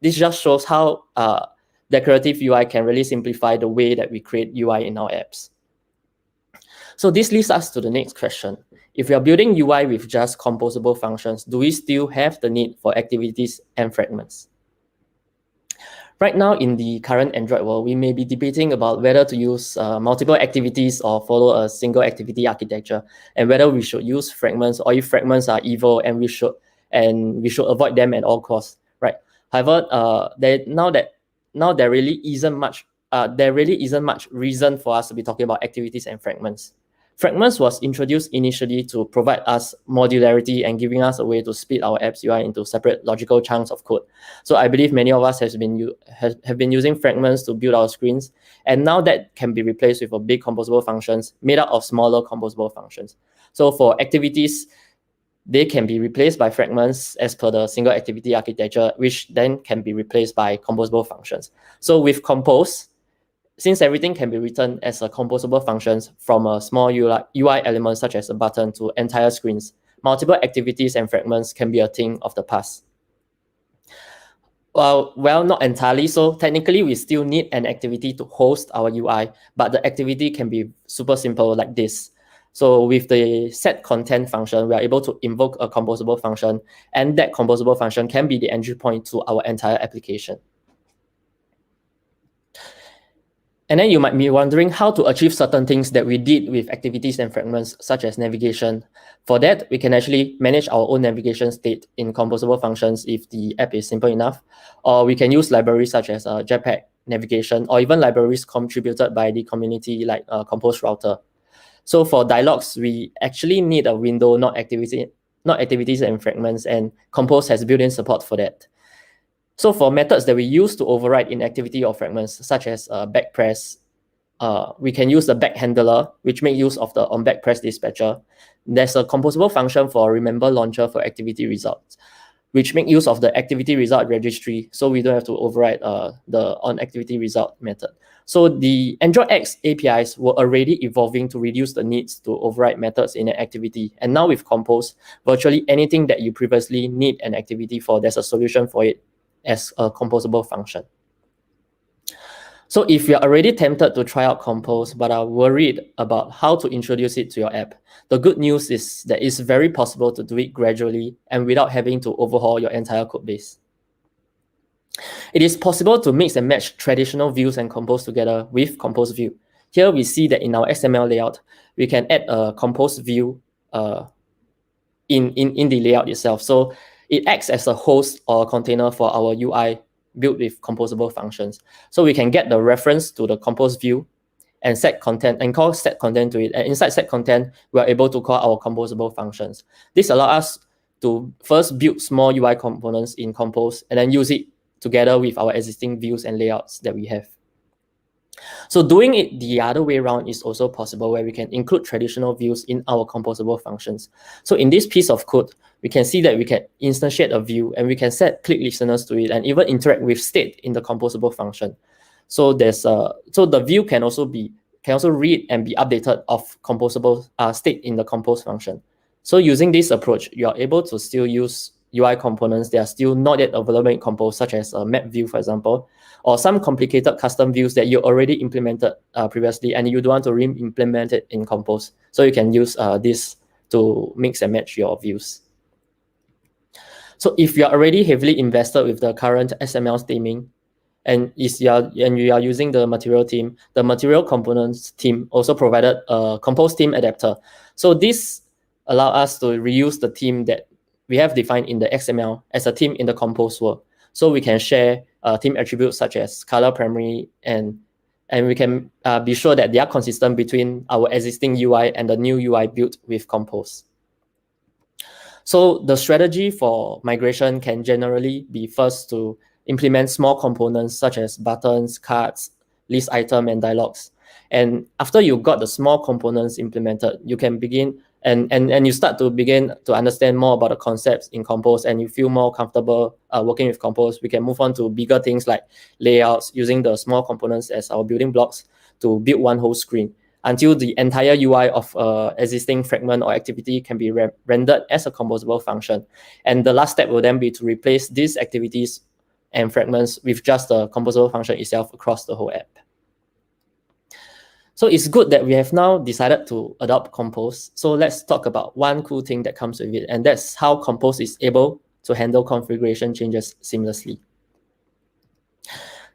A: this just shows how decorative UI can really simplify the way that we create UI in our apps. So this leads us to the next question. If we are building UI with just composable functions, do we still have the need for activities and fragments? Right now, in the current Android world, we may be debating about whether to use multiple activities or follow a single activity architecture, and whether we should use fragments, or if fragments are evil and we should avoid them at all costs. Right. However, there really isn't much reason for us to be talking about activities and fragments. Fragments was introduced initially to provide us modularity and giving us a way to split our apps UI into separate logical chunks of code. So I believe many of us have been using fragments to build our screens, and now that can be replaced with a big composable functions made up of smaller composable functions. So for activities, they can be replaced by fragments as per the single activity architecture, which then can be replaced by composable functions. So with Compose, since everything can be written as a composable functions from a small UI element such as a button to entire screens, multiple activities and fragments can be a thing of the past. Well, not entirely. So technically, we still need an activity to host our UI, but the activity can be super simple like this. So with the set content function, we are able to invoke a composable function, and that composable function can be the entry point to our entire application. And then you might be wondering how to achieve certain things that we did with activities and fragments, such as navigation. For that, we can actually manage our own navigation state in composable functions if the app is simple enough. Or we can use libraries such as Jetpack navigation, or even libraries contributed by the community like Compose Router. So for dialogues, we actually need a window, not activities and fragments, and Compose has built-in support for that. So for methods that we use to override inactivity or fragments, such as backpress, we can use the back handler, which make use of the onBackPress dispatcher. There's a composable function for remember launcher for activity results, which make use of the activity result registry, so we don't have to override the onActivity result method. So the Android X APIs were already evolving to reduce the needs to override methods in an activity. And now with Compose, virtually anything that you previously need an activity for, there's a solution for it as a composable function. So if you're already tempted to try out Compose but are worried about how to introduce it to your app, the good news is that it's very possible to do it gradually and without having to overhaul your entire code base. It is possible to mix and match traditional views and Compose together with Compose View. Here we see that in our XML layout, we can add a Compose View in the layout itself. So it acts as a host or a container for our UI built with composable functions. So we can get the reference to the Compose view and set content and call set content to it. And inside set content, we are able to call our composable functions. This allows us to first build small UI components in Compose and then use it together with our existing views and layouts that we have. So doing it the other way around is also possible, where we can include traditional views in our composable functions. So in this piece of code, we can see that we can instantiate a view and we can set click listeners to it and even interact with state in the composable function. So the view can also read and be updated of composable state in the compose function. So using this approach, you are able to still use UI components that are still not yet available in Compose, such as a map view, for example, or some complicated custom views that you already implemented previously and you don't want to re-implement it in Compose. So you can use this to mix and match your views. So if you are already heavily invested with the current XML theming, and you are using the material team, the material components team also provided a Compose theme adapter. So this allows us to reuse the theme that we have defined in the XML as a theme in the Compose world. So we can share theme attributes such as color primary, and we can be sure that they are consistent between our existing UI and the new UI built with Compose. So the strategy for migration can generally be first to implement small components such as buttons, cards, list item, and dialogues. And after you got the small components implemented, you can begin and you start to begin to understand more about the concepts in Compose, and you feel more comfortable working with Compose. We can move on to bigger things like layouts, using the small components as our building blocks to build one whole screen, until the entire UI of existing fragment or activity can be rendered as a composable function. And the last step will then be to replace these activities and fragments with just the composable function itself across the whole app. So it's good that we have now decided to adopt Compose. So let's talk about one cool thing that comes with it, and that's how Compose is able to handle configuration changes seamlessly.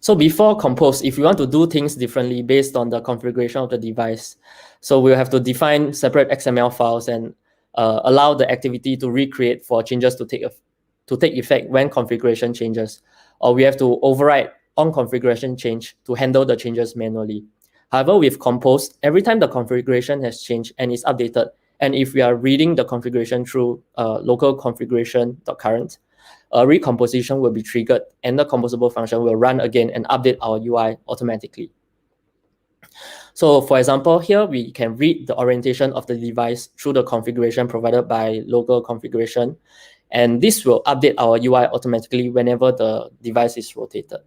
A: So before Compose, if we want to do things differently based on the configuration of the device, so we'll have to define separate XML files and allow the activity to recreate for changes to take effect when configuration changes, or we have to override on configuration change to handle the changes manually. However, with Compose, every time the configuration has changed and is updated, and if we are reading the configuration through local configuration.current, a recomposition will be triggered and the composable function will run again and update our UI automatically. So for example, here we can read the orientation of the device through the configuration provided by local configuration, and this will update our UI automatically whenever the device is rotated.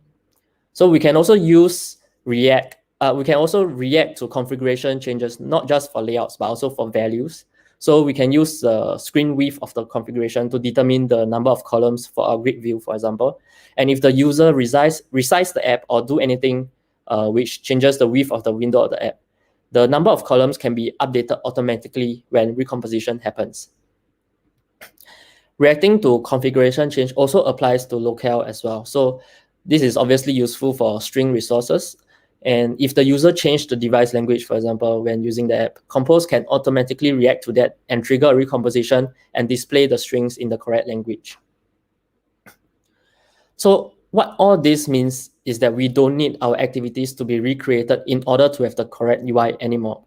A: So we can also use React. We can also react to configuration changes, not just for layouts, but also for values. So we can use the screen width of the configuration to determine the number of columns for our grid view, for example. And if the user resize the app or do anything which changes the width of the window of the app, the number of columns can be updated automatically when recomposition happens. Reacting to configuration change also applies to locale as well. So this is obviously useful for string resources. And if the user changed the device language, for example, when using the app, Compose can automatically react to that and trigger a recomposition and display the strings in the correct language. So what all this means is that we don't need our activities to be recreated in order to have the correct UI anymore.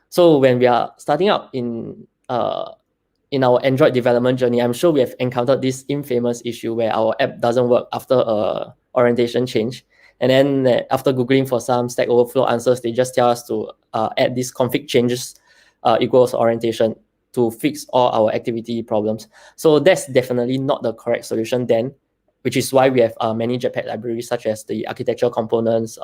A: So when we are starting out in our Android development journey, I'm sure we have encountered this infamous issue where our app doesn't work after a orientation change. And then after Googling for some Stack Overflow answers, they just tell us to add this config changes equals orientation to fix all our activity problems. So that's definitely not the correct solution then, which is why we have many Jetpack libraries such as the architecture components,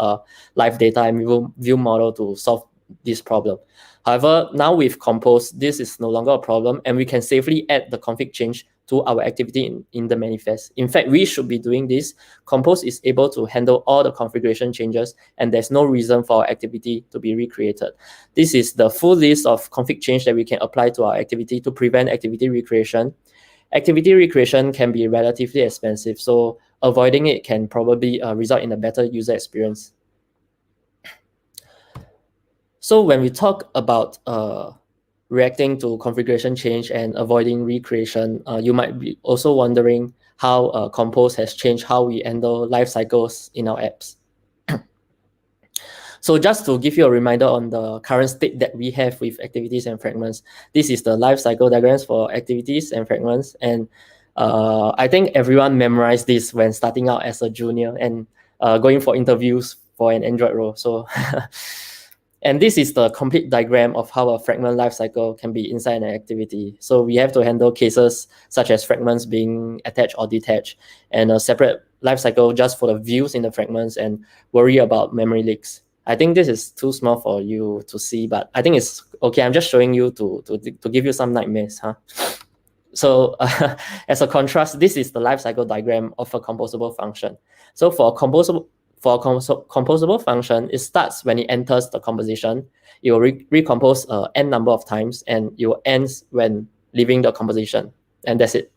A: live data, and view model to solve this problem. However, now with Compose, this is no longer a problem, and we can safely add the config change to our activity in the manifest. In fact, we should be doing this. Compose is able to handle all the configuration changes, and there's no reason for our activity to be recreated. This is the full list of config change that we can apply to our activity to prevent activity recreation. Activity recreation can be relatively expensive, so avoiding it can probably result in a better user experience. So when we talk about reacting to configuration change and avoiding recreation, you might be also wondering how Compose has changed how we handle life cycles in our apps. So just to give you a reminder on the current state that we have with activities and fragments, this is the life cycle diagrams for activities and fragments. And I think everyone memorized this when starting out as a junior and going for interviews for an Android role. So and this is the complete diagram of how a fragment lifecycle can be inside an activity. So we have to handle cases such as fragments being attached or detached, and a separate lifecycle just for the views in the fragments, and worry about memory leaks. I think this is too small for you to see, but I think it's okay. I'm just showing you to give you some nightmares, huh? So as a contrast, this is the lifecycle diagram of a composable function. So for a composable function, it starts when it enters the composition. It will recompose n number of times, and it will end when leaving the composition, and that's it.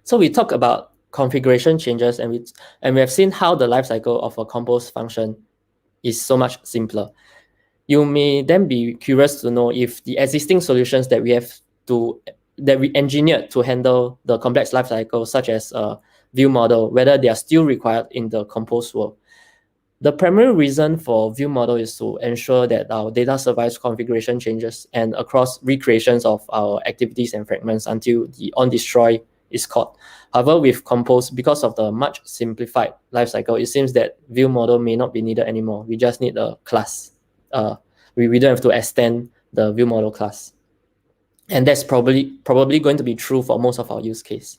A: So we talk about configuration changes, and we have seen how the lifecycle of a compose function is so much simpler. You may then be curious to know if the existing solutions that we engineered to handle the complex lifecycle, such as view model, whether they are still required in the compose world. The primary reason for view model is to ensure that our data survives configuration changes and across recreations of our activities and fragments until the on-destroy is called. However, with compose, because of the much simplified lifecycle, it seems that view model may not be needed anymore. We just need a class. We don't have to extend the view model class. And that's probably going to be true for most of our use case.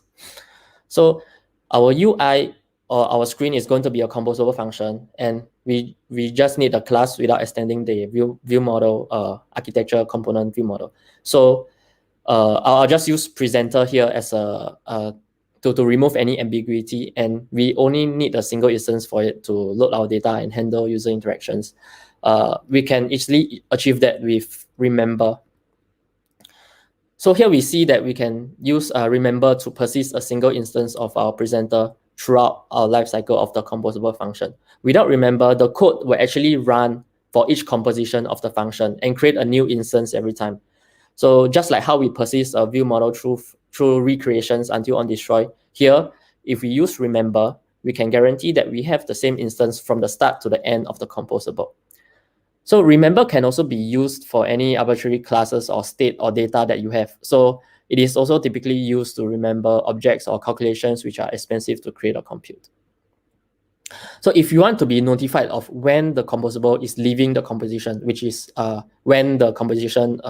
A: So our UI or our screen is going to be a composable function, and we just need a class without extending the view model architecture component view model. So I'll just use presenter here as a to remove any ambiguity, and we only need a single instance for it to load our data and handle user interactions. We can easily achieve that with remember. So here we see that we can use remember to persist a single instance of our presenter throughout our lifecycle of the composable function. Without remember, the code will actually run for each composition of the function and create a new instance every time. So just like how we persist a view model through recreations until on destroy, here, if we use remember, we can guarantee that we have the same instance from the start to the end of the composable. So remember can also be used for any arbitrary classes or state or data that you have. So it is also typically used to remember objects or calculations which are expensive to create or compute. So if you want to be notified of when the composable is leaving the composition, which is when the composition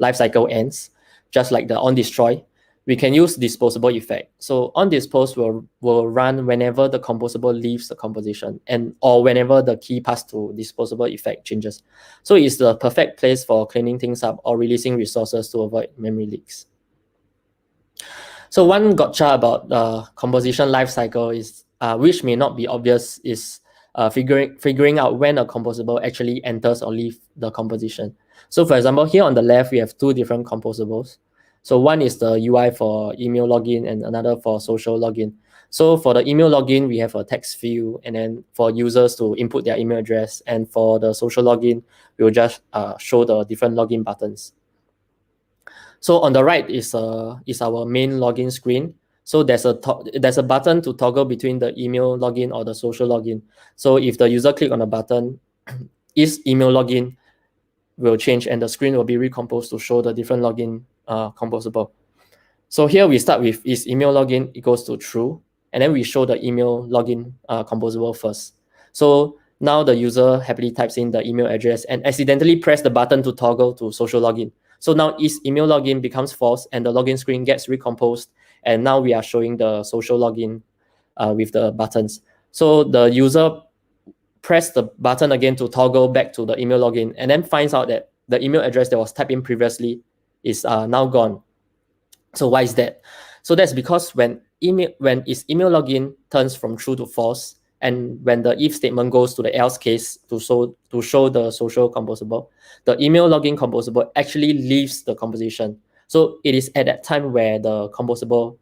A: lifecycle ends, just like the on destroy, we can use disposable effect. So on dispose will run whenever the composable leaves the composition or whenever the key pass to disposable effect changes. So it's the perfect place for cleaning things up or releasing resources to avoid memory leaks. So one gotcha about the composition lifecycle is, which may not be obvious, is figuring out when a composable actually enters or leaves the composition. So for example, here on the left, we have two different composables. So one is the UI for email login and another for social login. So for the email login, we have a text field, and then for users to input their email address. And for the social login, we'll just show the different login buttons. So on the right is our main login screen. So there's a button to toggle between the email login or the social login. So if the user click on a button, is email login will change and the screen will be recomposed to show the different login composable. So here we start with is email login equals to true, and then we show the email login composable first. So now the user happily types in the email address and accidentally press the button to toggle to social login. So now is email login becomes false and the login screen gets recomposed, and now we are showing the social login with the buttons. So the user press the button again to toggle back to the email login, and then finds out that the email address that was typed in previously is now gone. So why is that? So that's because when is email login turns from true to false, and when the if statement goes to the else case to show the social composable, the email login composable actually leaves the composition. So it is at that time where the composable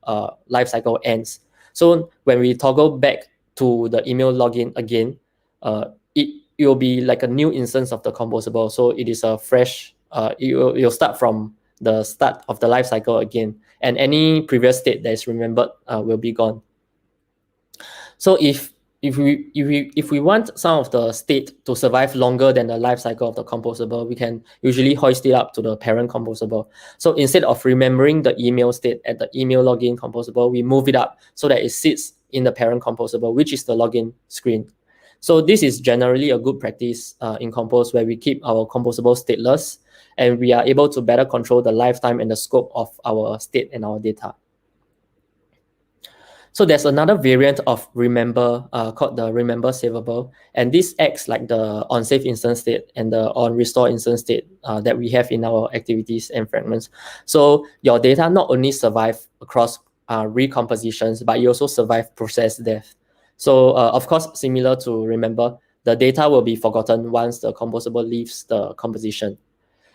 A: lifecycle ends. So when we toggle back to the email login again, it will be like a new instance of the composable. So it is a fresh, you'll start from the start of the life cycle again, and any previous state that is remembered will be gone. So if we want some of the state to survive longer than the life cycle of the composable, we can usually hoist it up to the parent composable. So instead of remembering the email state at the email login composable, we move it up so that it sits in the parent composable, which is the login screen. So this is generally a good practice in Compose, where we keep our composable stateless, and we are able to better control the lifetime and the scope of our state and our data. So there's another variant of remember called the remember savable, and this acts like the on save instance state and the on restore instance state that we have in our activities and fragments. So your data not only survive across recompositions, but you also survive process death. So of course, similar to remember, the data will be forgotten once the composable leaves the composition.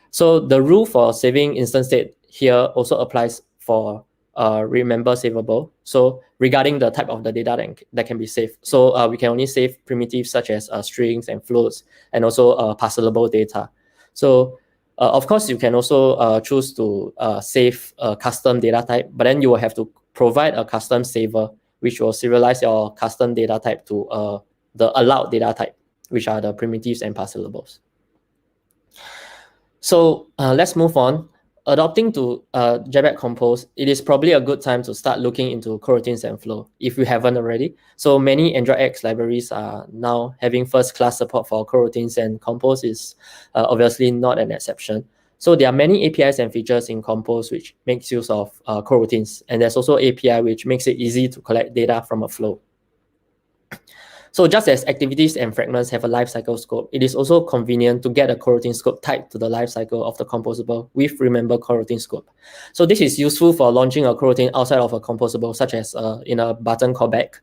A: So the rule for saving instance state here also applies for remember savable. So regarding the type of the data that can be saved. So we can only save primitives such as strings and floats, and also parcelable data. So of course, you can also choose to save a custom data type, but then you will have to provide a custom saver, which will serialize your custom data type to the allowed data type, which are the primitives and parcelables. So let's move on. Adopting to Jetpack Compose, it is probably a good time to start looking into coroutines and flow if you haven't already. So many Android X libraries are now having first-class support for coroutines, and Compose is obviously not an exception. So there are many APIs and features in Compose which makes use of coroutines, and there's also API which makes it easy to collect data from a flow. So just as activities and fragments have a lifecycle scope, it is also convenient to get a coroutine scope tied to the lifecycle of the composable with remember coroutine scope. So this is useful for launching a coroutine outside of a composable, such as in a button callback.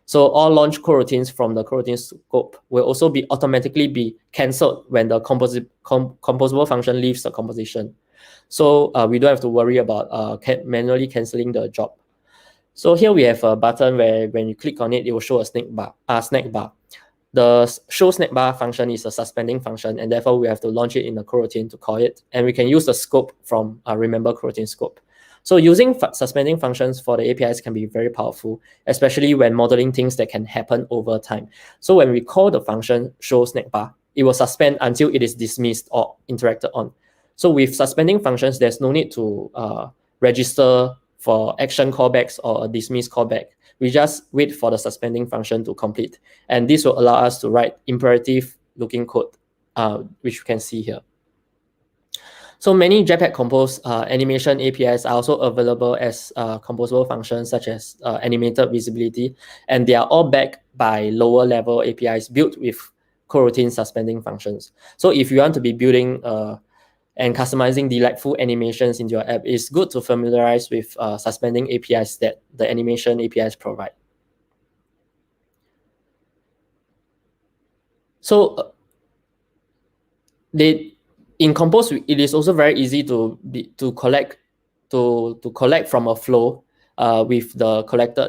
A: So all launch coroutines from the coroutine scope will also be automatically be cancelled when the composable function leaves the composition. So we don't have to worry about manually cancelling the job. So here we have a button where when you click on it, it will show a snack bar. The show snack bar function is a suspending function, and therefore we have to launch it in the coroutine to call it. And we can use the scope from remember coroutine scope. So using suspending functions for the APIs can be very powerful, especially when modeling things that can happen over time. So when we call the function show snack bar, it will suspend until it is dismissed or interacted on. So with suspending functions, there's no need to register for action callbacks or a dismiss callback. We just wait for the suspending function to complete. And this will allow us to write imperative looking code, which you can see here. So many Jetpack Compose animation APIs are also available as composable functions such as animated visibility, and they are all backed by lower level APIs built with coroutine suspending functions. So if you want to be building and customizing delightful animations into your app, it's good to familiarize with suspending APIs that the animation APIs provide. So in Compose, it is also very easy to collect from a flow with the collect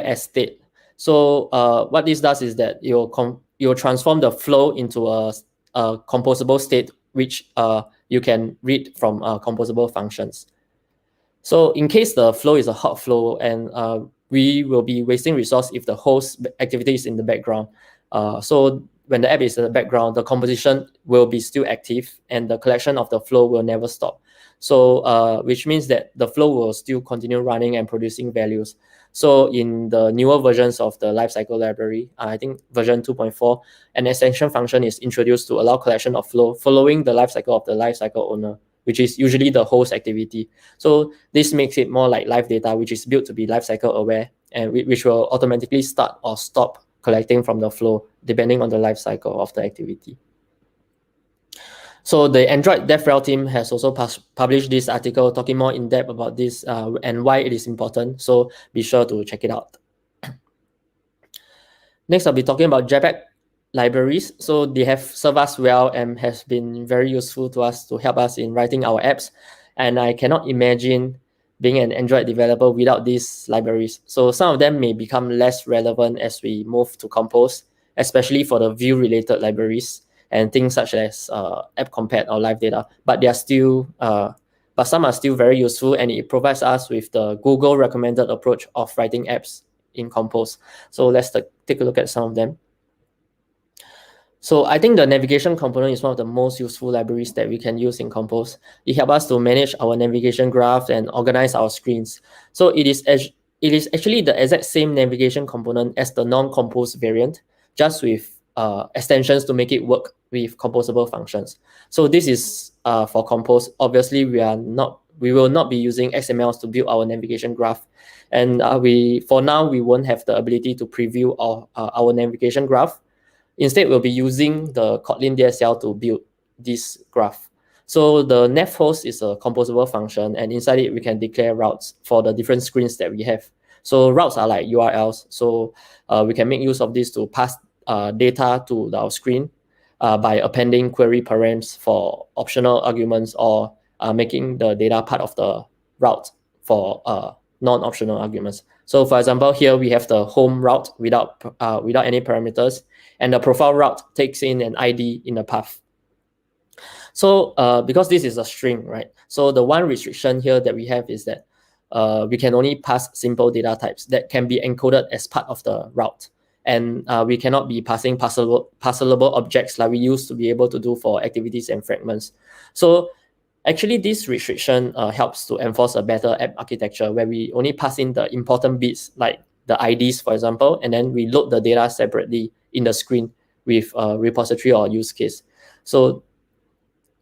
A: as state. So what this does is that you'll transform the flow into a composable state, which you can read from composable functions. So in case the flow is a hot flow, and we will be wasting resource if the host activity is in the background. So when the app is in the background, the composition will be still active and the collection of the flow will never stop. So which means that the flow will still continue running and producing values. So in the newer versions of the lifecycle library, I think version 2.4, an extension function is introduced to allow collection of flow following the lifecycle of the lifecycle owner, which is usually the host activity. So this makes it more like live data, which is built to be lifecycle aware, and which will automatically start or stop collecting from the flow depending on the lifecycle of the activity. So the Android DevRel team has also published this article talking more in depth about this and why it is important. So be sure to check it out. Next, I'll be talking about Jetpack libraries. So they have served us well and has been very useful to us to help us in writing our apps. And I cannot imagine being an Android developer without these libraries. So some of them may become less relevant as we move to Compose, especially for the view-related libraries and things such as app compat or live data. But they are still, but some are still very useful, and it provides us with the Google recommended approach of writing apps in Compose. So let's take a look at some of them. So I think the navigation component is one of the most useful libraries that we can use in Compose. It helps us to manage our navigation graph and organize our screens. So it is actually the exact same navigation component as the non-compose variant, just with extensions to make it work with composable functions. So this is for Compose. Obviously, we will not be using XMLs to build our navigation graph, and for now we won't have the ability to preview our navigation graph. Instead, we'll be using the Kotlin DSL to build this graph. So the nav host is a composable function, and inside it we can declare routes for the different screens that we have. So routes are like URLs. So we can make use of this to pass data to our screen by appending query params for optional arguments, or making the data part of the route for non-optional arguments. So for example, here we have the home route without any parameters, and the profile route takes in an ID in the path. So because this is a string, right? So the one restriction here that we have is that we can only pass simple data types that can be encoded as part of the route. And we cannot be passing parcelable objects like we used to be able to do for activities and fragments. So actually, this restriction helps to enforce a better app architecture where we only pass in the important bits like the IDs, for example, and then we load the data separately in the screen with a repository or use case. So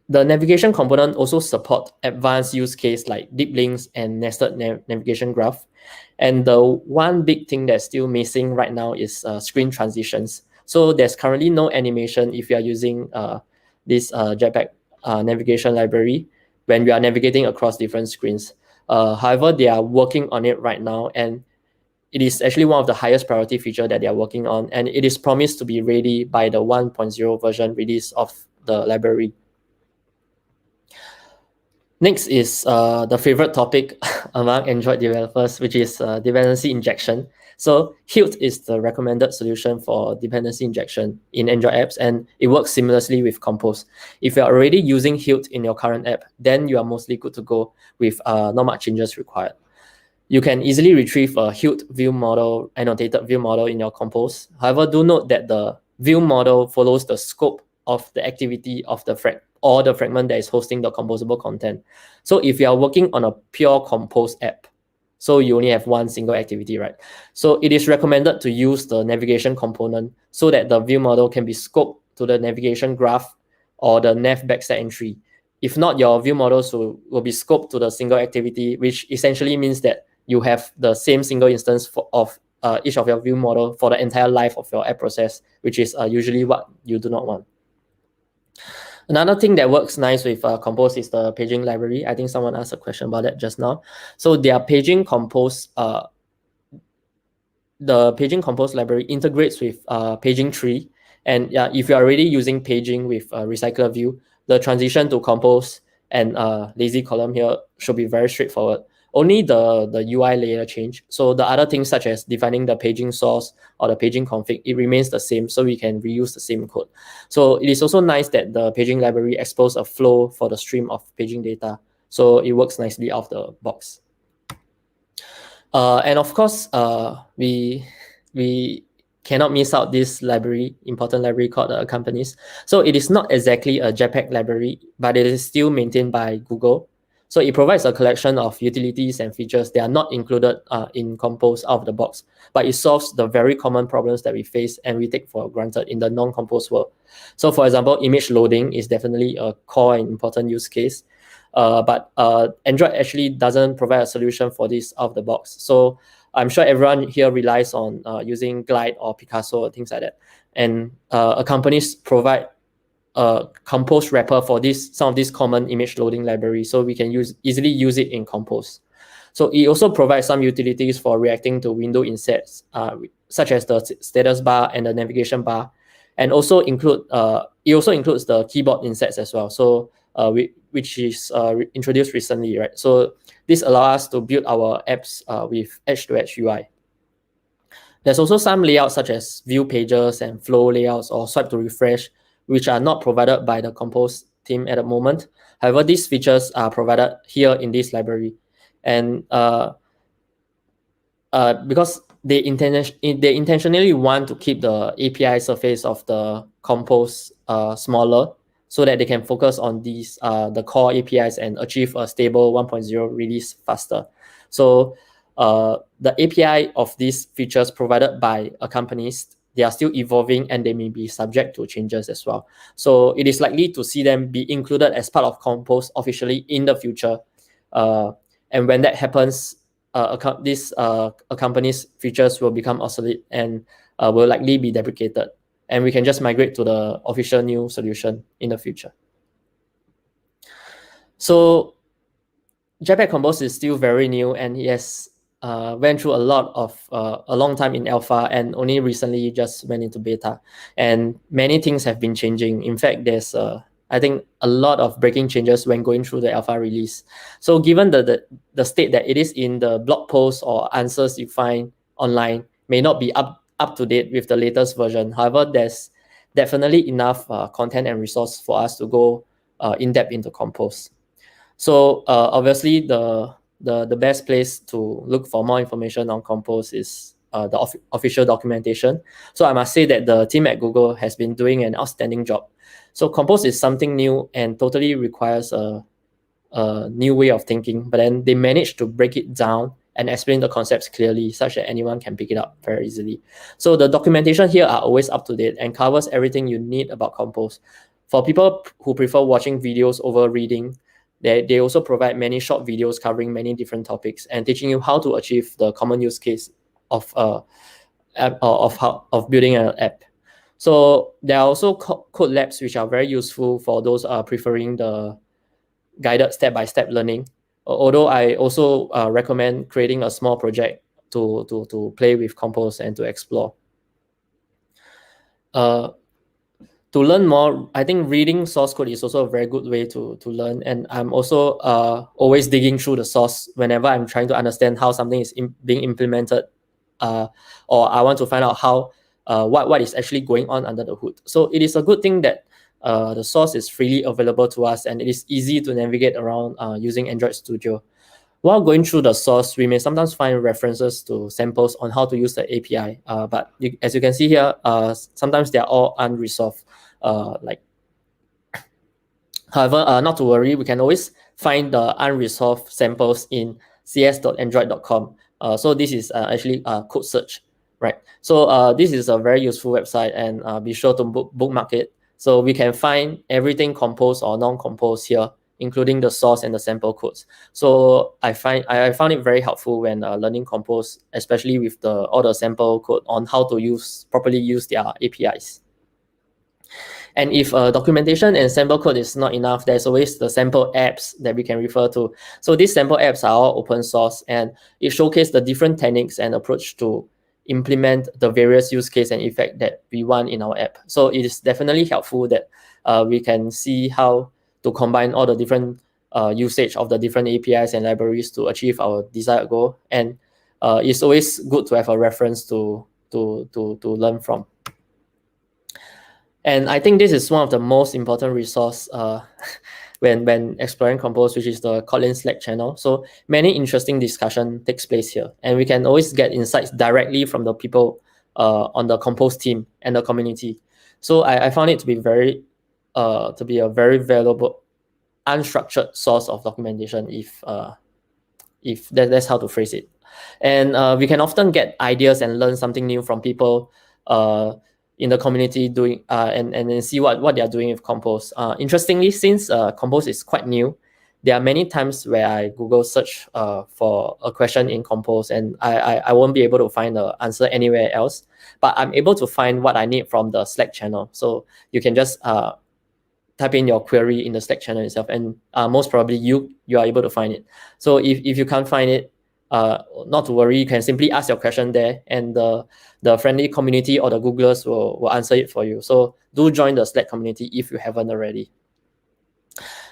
A: The navigation component also support advanced use case like deep links and nested navigation graph. And the one big thing that's still missing right now is screen transitions. So there's currently no animation if you are using this Jetpack navigation library when we are navigating across different screens. However, they are working on it right now, and it is actually one of the highest priority feature that they are working on, and it is promised to be ready by the 1.0 version release of the library. Next is the favorite topic among Android developers, which is dependency injection. So Hilt is the recommended solution for dependency injection in Android apps, and it works seamlessly with Compose. If you're already using Hilt in your current app, then you are mostly good to go with not much changes required. You can easily retrieve a Hilt view model, annotated view model in your Compose. However, do note that the view model follows the scope of the activity of the fragment that is hosting the composable content. So if you are working on a pure Compose app, so you only have one single activity, right? So it is recommended to use the navigation component so that the view model can be scoped to the navigation graph or the nav backstack entry. If not, your view models will be scoped to the single activity, which essentially means that you have the same single instance of each of your view model for the entire life of your app process, which is usually what you do not want. Another thing that works nice with Compose is the paging library. I think someone asked a question about that just now. So their paging compose, the paging compose library integrates with paging tree. And if you're already using paging with recycler view, the transition to compose and lazy column here should be very straightforward. Only the UI layer change. So the other things such as defining the paging source or the paging config, it remains the same, so we can reuse the same code. So it is also nice that the paging library exposes a flow for the stream of paging data. So it works nicely out of the box. And of course, we cannot miss out this important library called Accompanies. So it is not exactly a Jetpack library, but it is still maintained by Google. So it provides a collection of utilities and features that are not included in Compose out of the box, but it solves the very common problems that we face and we take for granted in the non-Compose world. So for example, image loading is definitely a core and important use case. But Android actually doesn't provide a solution for this out of the box. So I'm sure everyone here relies on using Glide or Picasso or things like that. And companies provide a Compose wrapper for some of these common image loading libraries, so we can easily use it in Compose. So it also provides some utilities for reacting to window insets, such as the status bar and the navigation bar, and also includes the keyboard insets as well. So which is introduced recently, right? So this allows us to build our apps with edge-to-edge UI. There's also some layouts such as view pages and flow layouts or swipe to refresh, which are not provided by the Compose team at the moment. However, these features are provided here in this library. And because they intentionally want to keep the API surface of the Compose smaller, so that they can focus on these the core APIs and achieve a stable 1.0 release faster. So the API of these features provided by companies, they are still evolving and they may be subject to changes as well. So it is likely to see them be included as part of Compose officially in the future. And when that happens, these companies' features will become obsolete and will likely be deprecated. And we can just migrate to the official new solution in the future. So Jetpack Compose is still very new, and it has went through a long time in alpha, and only recently just went into beta. And many things have been changing. In fact, there's I think a lot of breaking changes when going through the alpha release. So given the state that it is in, the blog posts or answers you find online may not be up to date with the latest version. However, there's definitely enough content and resource for us to go in depth into Compose. So obviously the best place to look for more information on Compose is the official documentation. So I must say that the team at Google has been doing an outstanding job. So Compose is something new and totally requires a new way of thinking, but then they managed to break it down and explain the concepts clearly such that anyone can pick it up very easily. So the documentation here are always up to date and covers everything you need about Compose. For people who prefer watching videos over reading, they also provide many short videos covering many different topics and teaching you how to achieve the common use case of building an app. So there are also code labs which are very useful for those preferring the guided step-by-step learning. Although I also recommend creating a small project to play with Compose and to explore. To learn more, I think reading source code is also a very good way to learn. And I'm also always digging through the source whenever I'm trying to understand how something is being implemented, or I want to find out how what is actually going on under the hood. So it is a good thing that the source is freely available to us, and it is easy to navigate around using Android Studio. While going through the source, we may sometimes find references to samples on how to use the API. But as you can see here, sometimes they are all unresolved. However, not to worry, we can always find the unresolved samples in cs.android.com. So this is actually code search, right? So this is a very useful website, and be sure to bookmark it. So we can find everything composed or non-composed here, including the source and the sample codes. So I found it very helpful when learning Compose, especially with all the sample code on how to properly use their APIs. And if documentation and sample code is not enough, there's always the sample apps that we can refer to. So these sample apps are all open source, and it showcases the different techniques and approach to implement the various use case and effect that we want in our app. So it is definitely helpful that we can see how to combine all the different usage of the different APIs and libraries to achieve our desired goal. And it's always good to have a reference to learn from. And I think this is one of the most important resource when exploring Compose, which is the Kotlin Slack channel. So many interesting discussion takes place here, and we can always get insights directly from the people on the Compose team and the community. So I found it to be a very valuable unstructured source of documentation, if that's how to phrase it. And we can often get ideas and learn something new from people in the community doing and then see what they are doing with Compose. Interestingly, since Compose is quite new, there are many times where I Google search for a question in Compose, and I won't be able to find the answer anywhere else, but I'm able to find what I need from the Slack channel. So you can just type in your query in the Slack channel itself, and most probably you are able to find it. So if you can't find it, not to worry, you can simply ask your question there, and the friendly community or the Googlers will answer it for you. So do join the Slack community if you haven't already.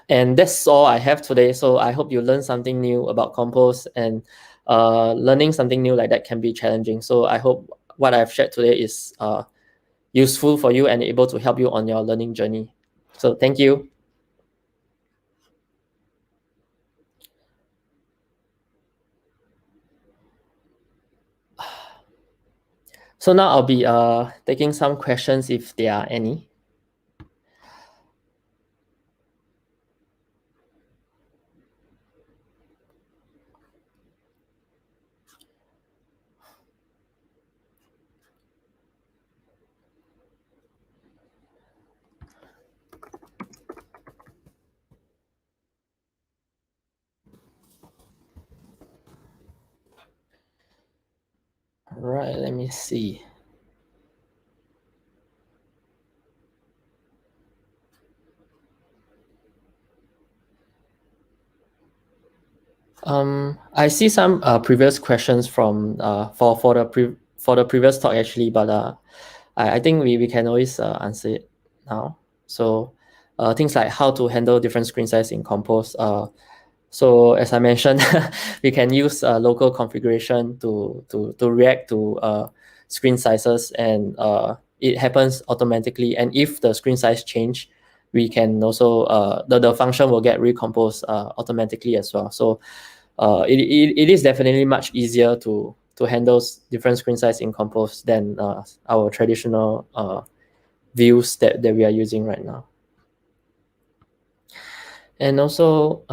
A: And that's all I have today. So I hope you learned something new about Compose, and learning something new like that can be challenging. So I hope what I've shared today is useful for you and able to help you on your learning journey. So thank you. So now I'll be taking some questions if there are any. All right, let me see. I see some previous questions from for the previous talk actually, but I think we can always answer it now. So things like how to handle different screen size in Compose. So as I mentioned, we can use local configuration to react to screen sizes, and it happens automatically. And if the screen size change, we can also the function will get recomposed automatically as well. So it is definitely much easier to handle different screen size in Compose than our traditional views that we are using right now. And also,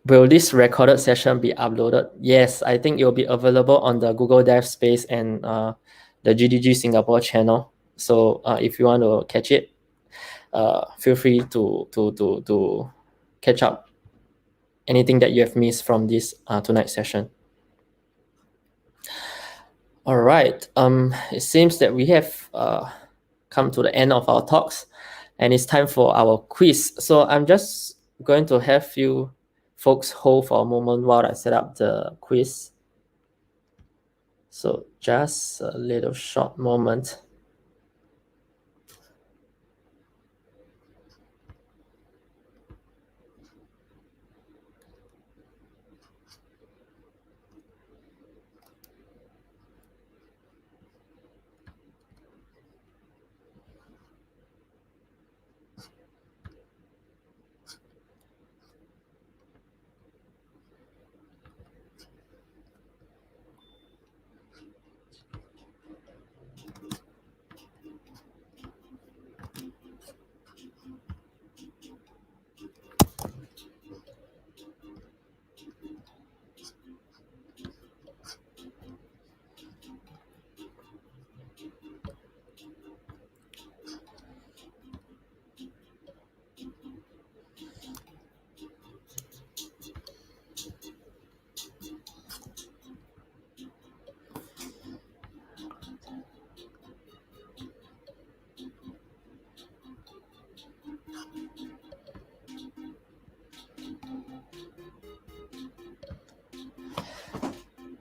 A: will this recorded session be uploaded? Yes, I think it will be available on the Google Dev Space and the GDG Singapore channel. So if you want to catch it, feel free to catch up anything that you have missed from this tonight's session. All right. It seems that we have come to the end of our talks, and it's time for our quiz. So I'm just going to have you folks hold for a moment while I set up the quiz. So just a little short moment.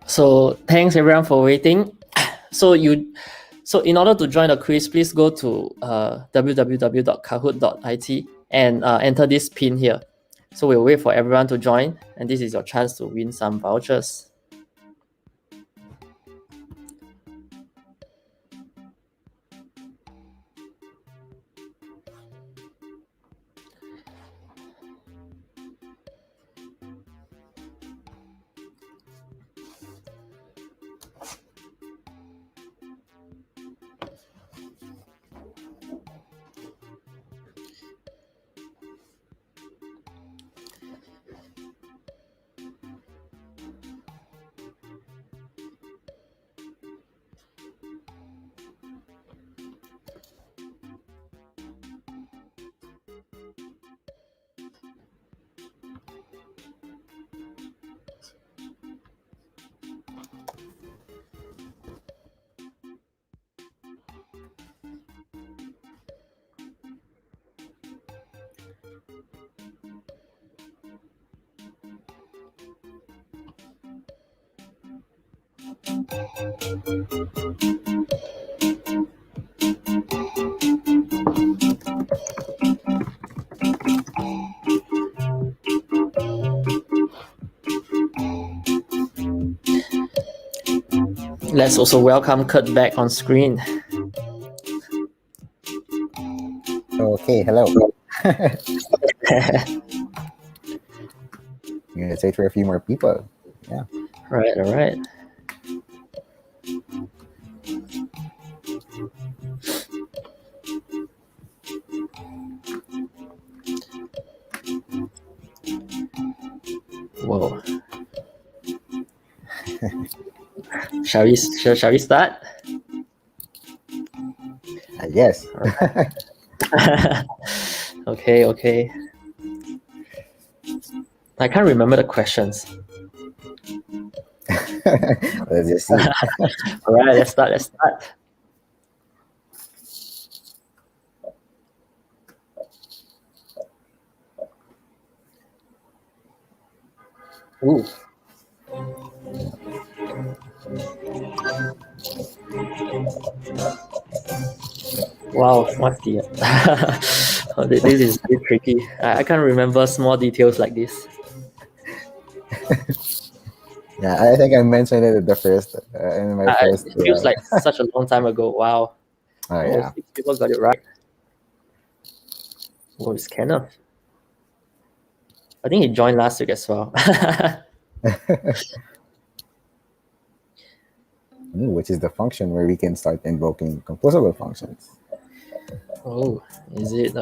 A: So thanks everyone for waiting. So in order to join the quiz, please go to www.kahoot.it and enter this pin here. So we'll wait for everyone to join, and this is your chance to win some vouchers. Let's also welcome Kurt back on screen.
C: Okay, hello. Let's wait for a few more people. Yeah.
A: Right, all right. Whoa. Shall we start?
C: Yes.
A: Okay. I can't remember the questions.
C: Let's just see.
A: All right, let's start. Ooh. Wow, what's the oh, this is a bit tricky. I can't remember small details like this.
C: Yeah, I think I mentioned it at the first in my first.
A: It feels like such a long time ago. Wow.
C: Oh yeah.
A: 6 people got it right. Oh, it's Kenneth. I think he joined last week as well.
C: Which is the function where we can start invoking composable functions.
A: Oh, is it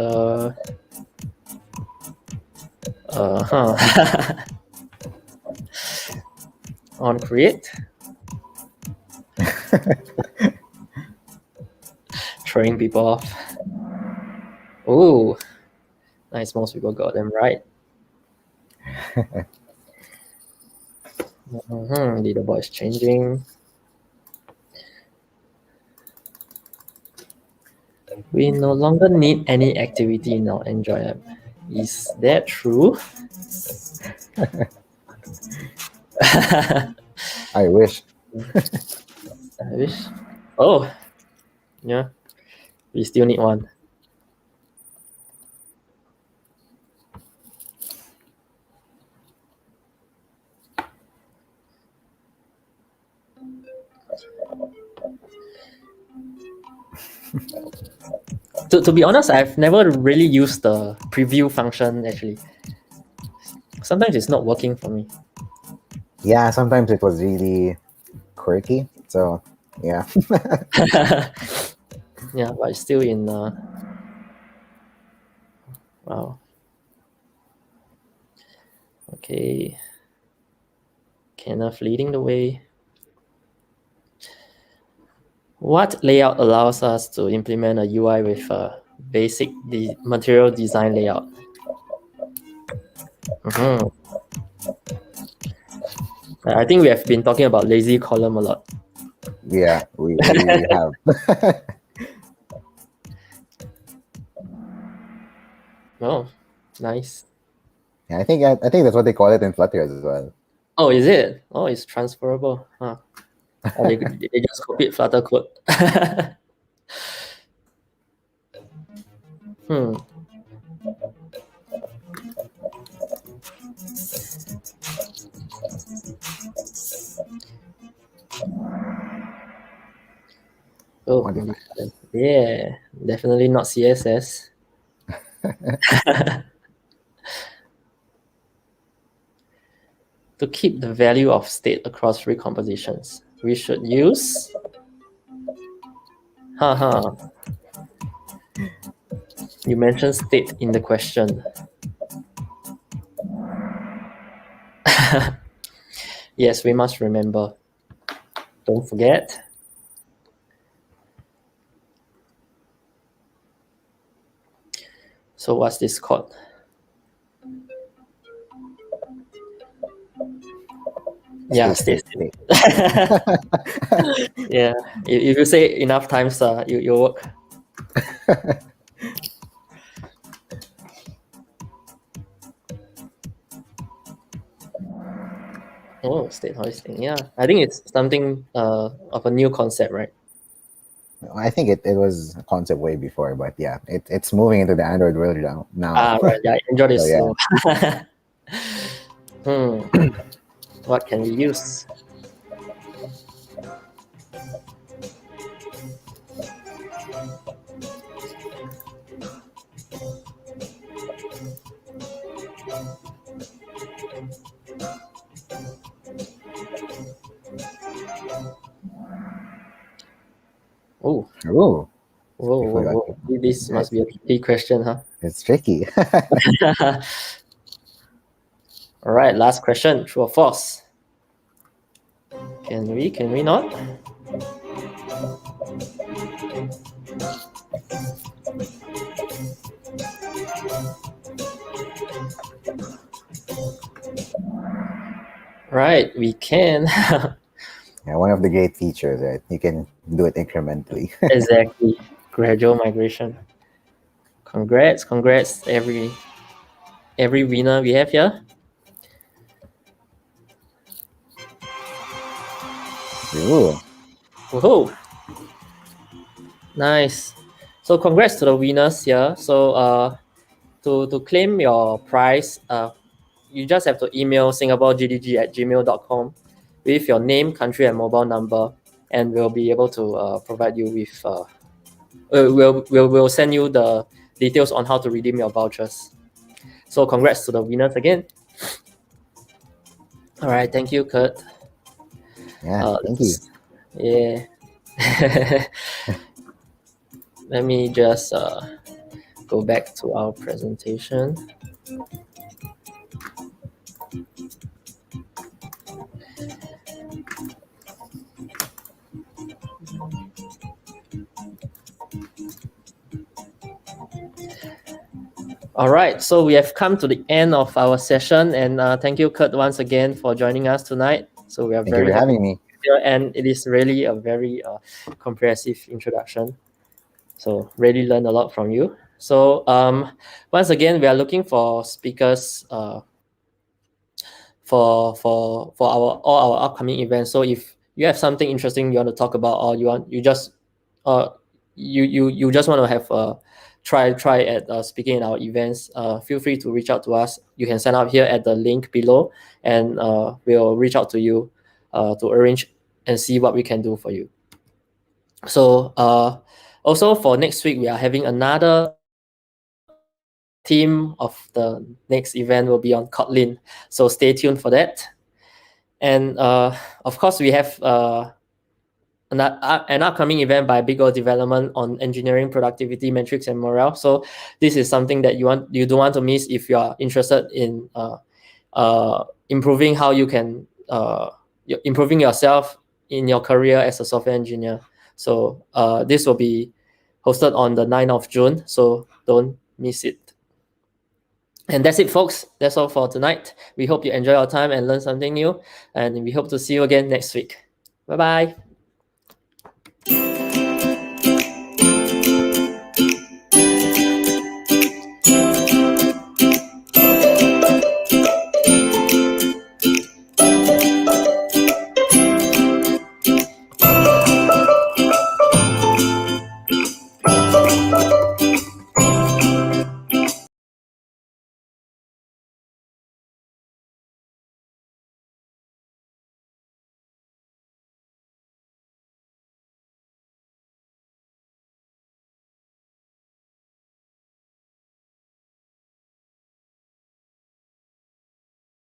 A: on create? throwing people off. Oh, nice. Most people got them right. Leaderboard is changing. We no longer need any activity in our Enjoy app. Is that true?
C: I wish.
A: I wish. Oh, yeah. We still need one. To be honest, I've never really used the preview function actually. Sometimes it's not working for me.
C: Yeah, sometimes it was really quirky. So yeah.
A: Yeah, but it's still in wow. Okay. Kenneth leading the way. What layout allows us to implement a UI with a basic material design layout? I think we have been talking about lazy column a lot.
C: Yeah, we have.
A: Oh, nice.
C: Yeah, I think that's what they call it in Flutter as well.
A: Oh, is it? Oh, it's transferable. Huh. Or they just copied Flutter code. Oh, yeah, definitely not CSS. To keep the value of state across three compositions, we should use you mentioned state in the question. Yes, we must remember. Don't forget. So what's this called? Yeah, state. Yeah, if you say enough times, you work. Oh, state hoisting. Yeah, I think it's something of a new concept, right?
C: I think it was a concept way before, but yeah, it's moving into the Android world now.
A: Right. Yeah, Android is
C: So,
A: slow. What can we use? Oh. Whoa. This must be a tricky question, huh?
C: It's tricky.
A: All right, last question. True or false? Can we not? Right, we can.
C: Yeah, one of the great features, right? You can do it incrementally.
A: Exactly. Gradual migration. Congrats every winner we have here.
C: Ooh.
A: Woohoo! Nice. So congrats to the winners here. So to claim your prize, you just have to email singaporegdg@gmail.com with your name, country, and mobile number, and we'll be able to provide you with. We'll send you the details on how to redeem your vouchers. So congrats to the winners again. All right, thank you, Kurt.
C: Yeah, thank you.
A: Yeah. Let me just go back to our presentation. All right, so we have come to the end of our session, and thank you, Kurt, once again for joining us tonight. So we are
C: Thank
A: very
C: you for
A: happy
C: having me.
A: here, and it is really a very comprehensive introduction. So really learned a lot from you. So once again, we are looking for speakers for our all our upcoming events. So if you have something interesting you want to talk about, or you just want to have a try at speaking in our events, feel free to reach out to us. You can sign up here at the link below, and we'll reach out to you to arrange and see what we can do for you. So also for next week, we are having another theme of the next event will be on Kotlin. So stay tuned for that. And of course, we have an upcoming event by Big O Development on engineering productivity metrics and morale. So this is something that you don't want to miss if you are interested in improving how you can improving yourself in your career as a software engineer. So this will be hosted on the 9th of June. So don't miss it. And that's it, folks. That's all for tonight. We hope you enjoy our time and learn something new. And we hope to see you again next week. Bye-bye.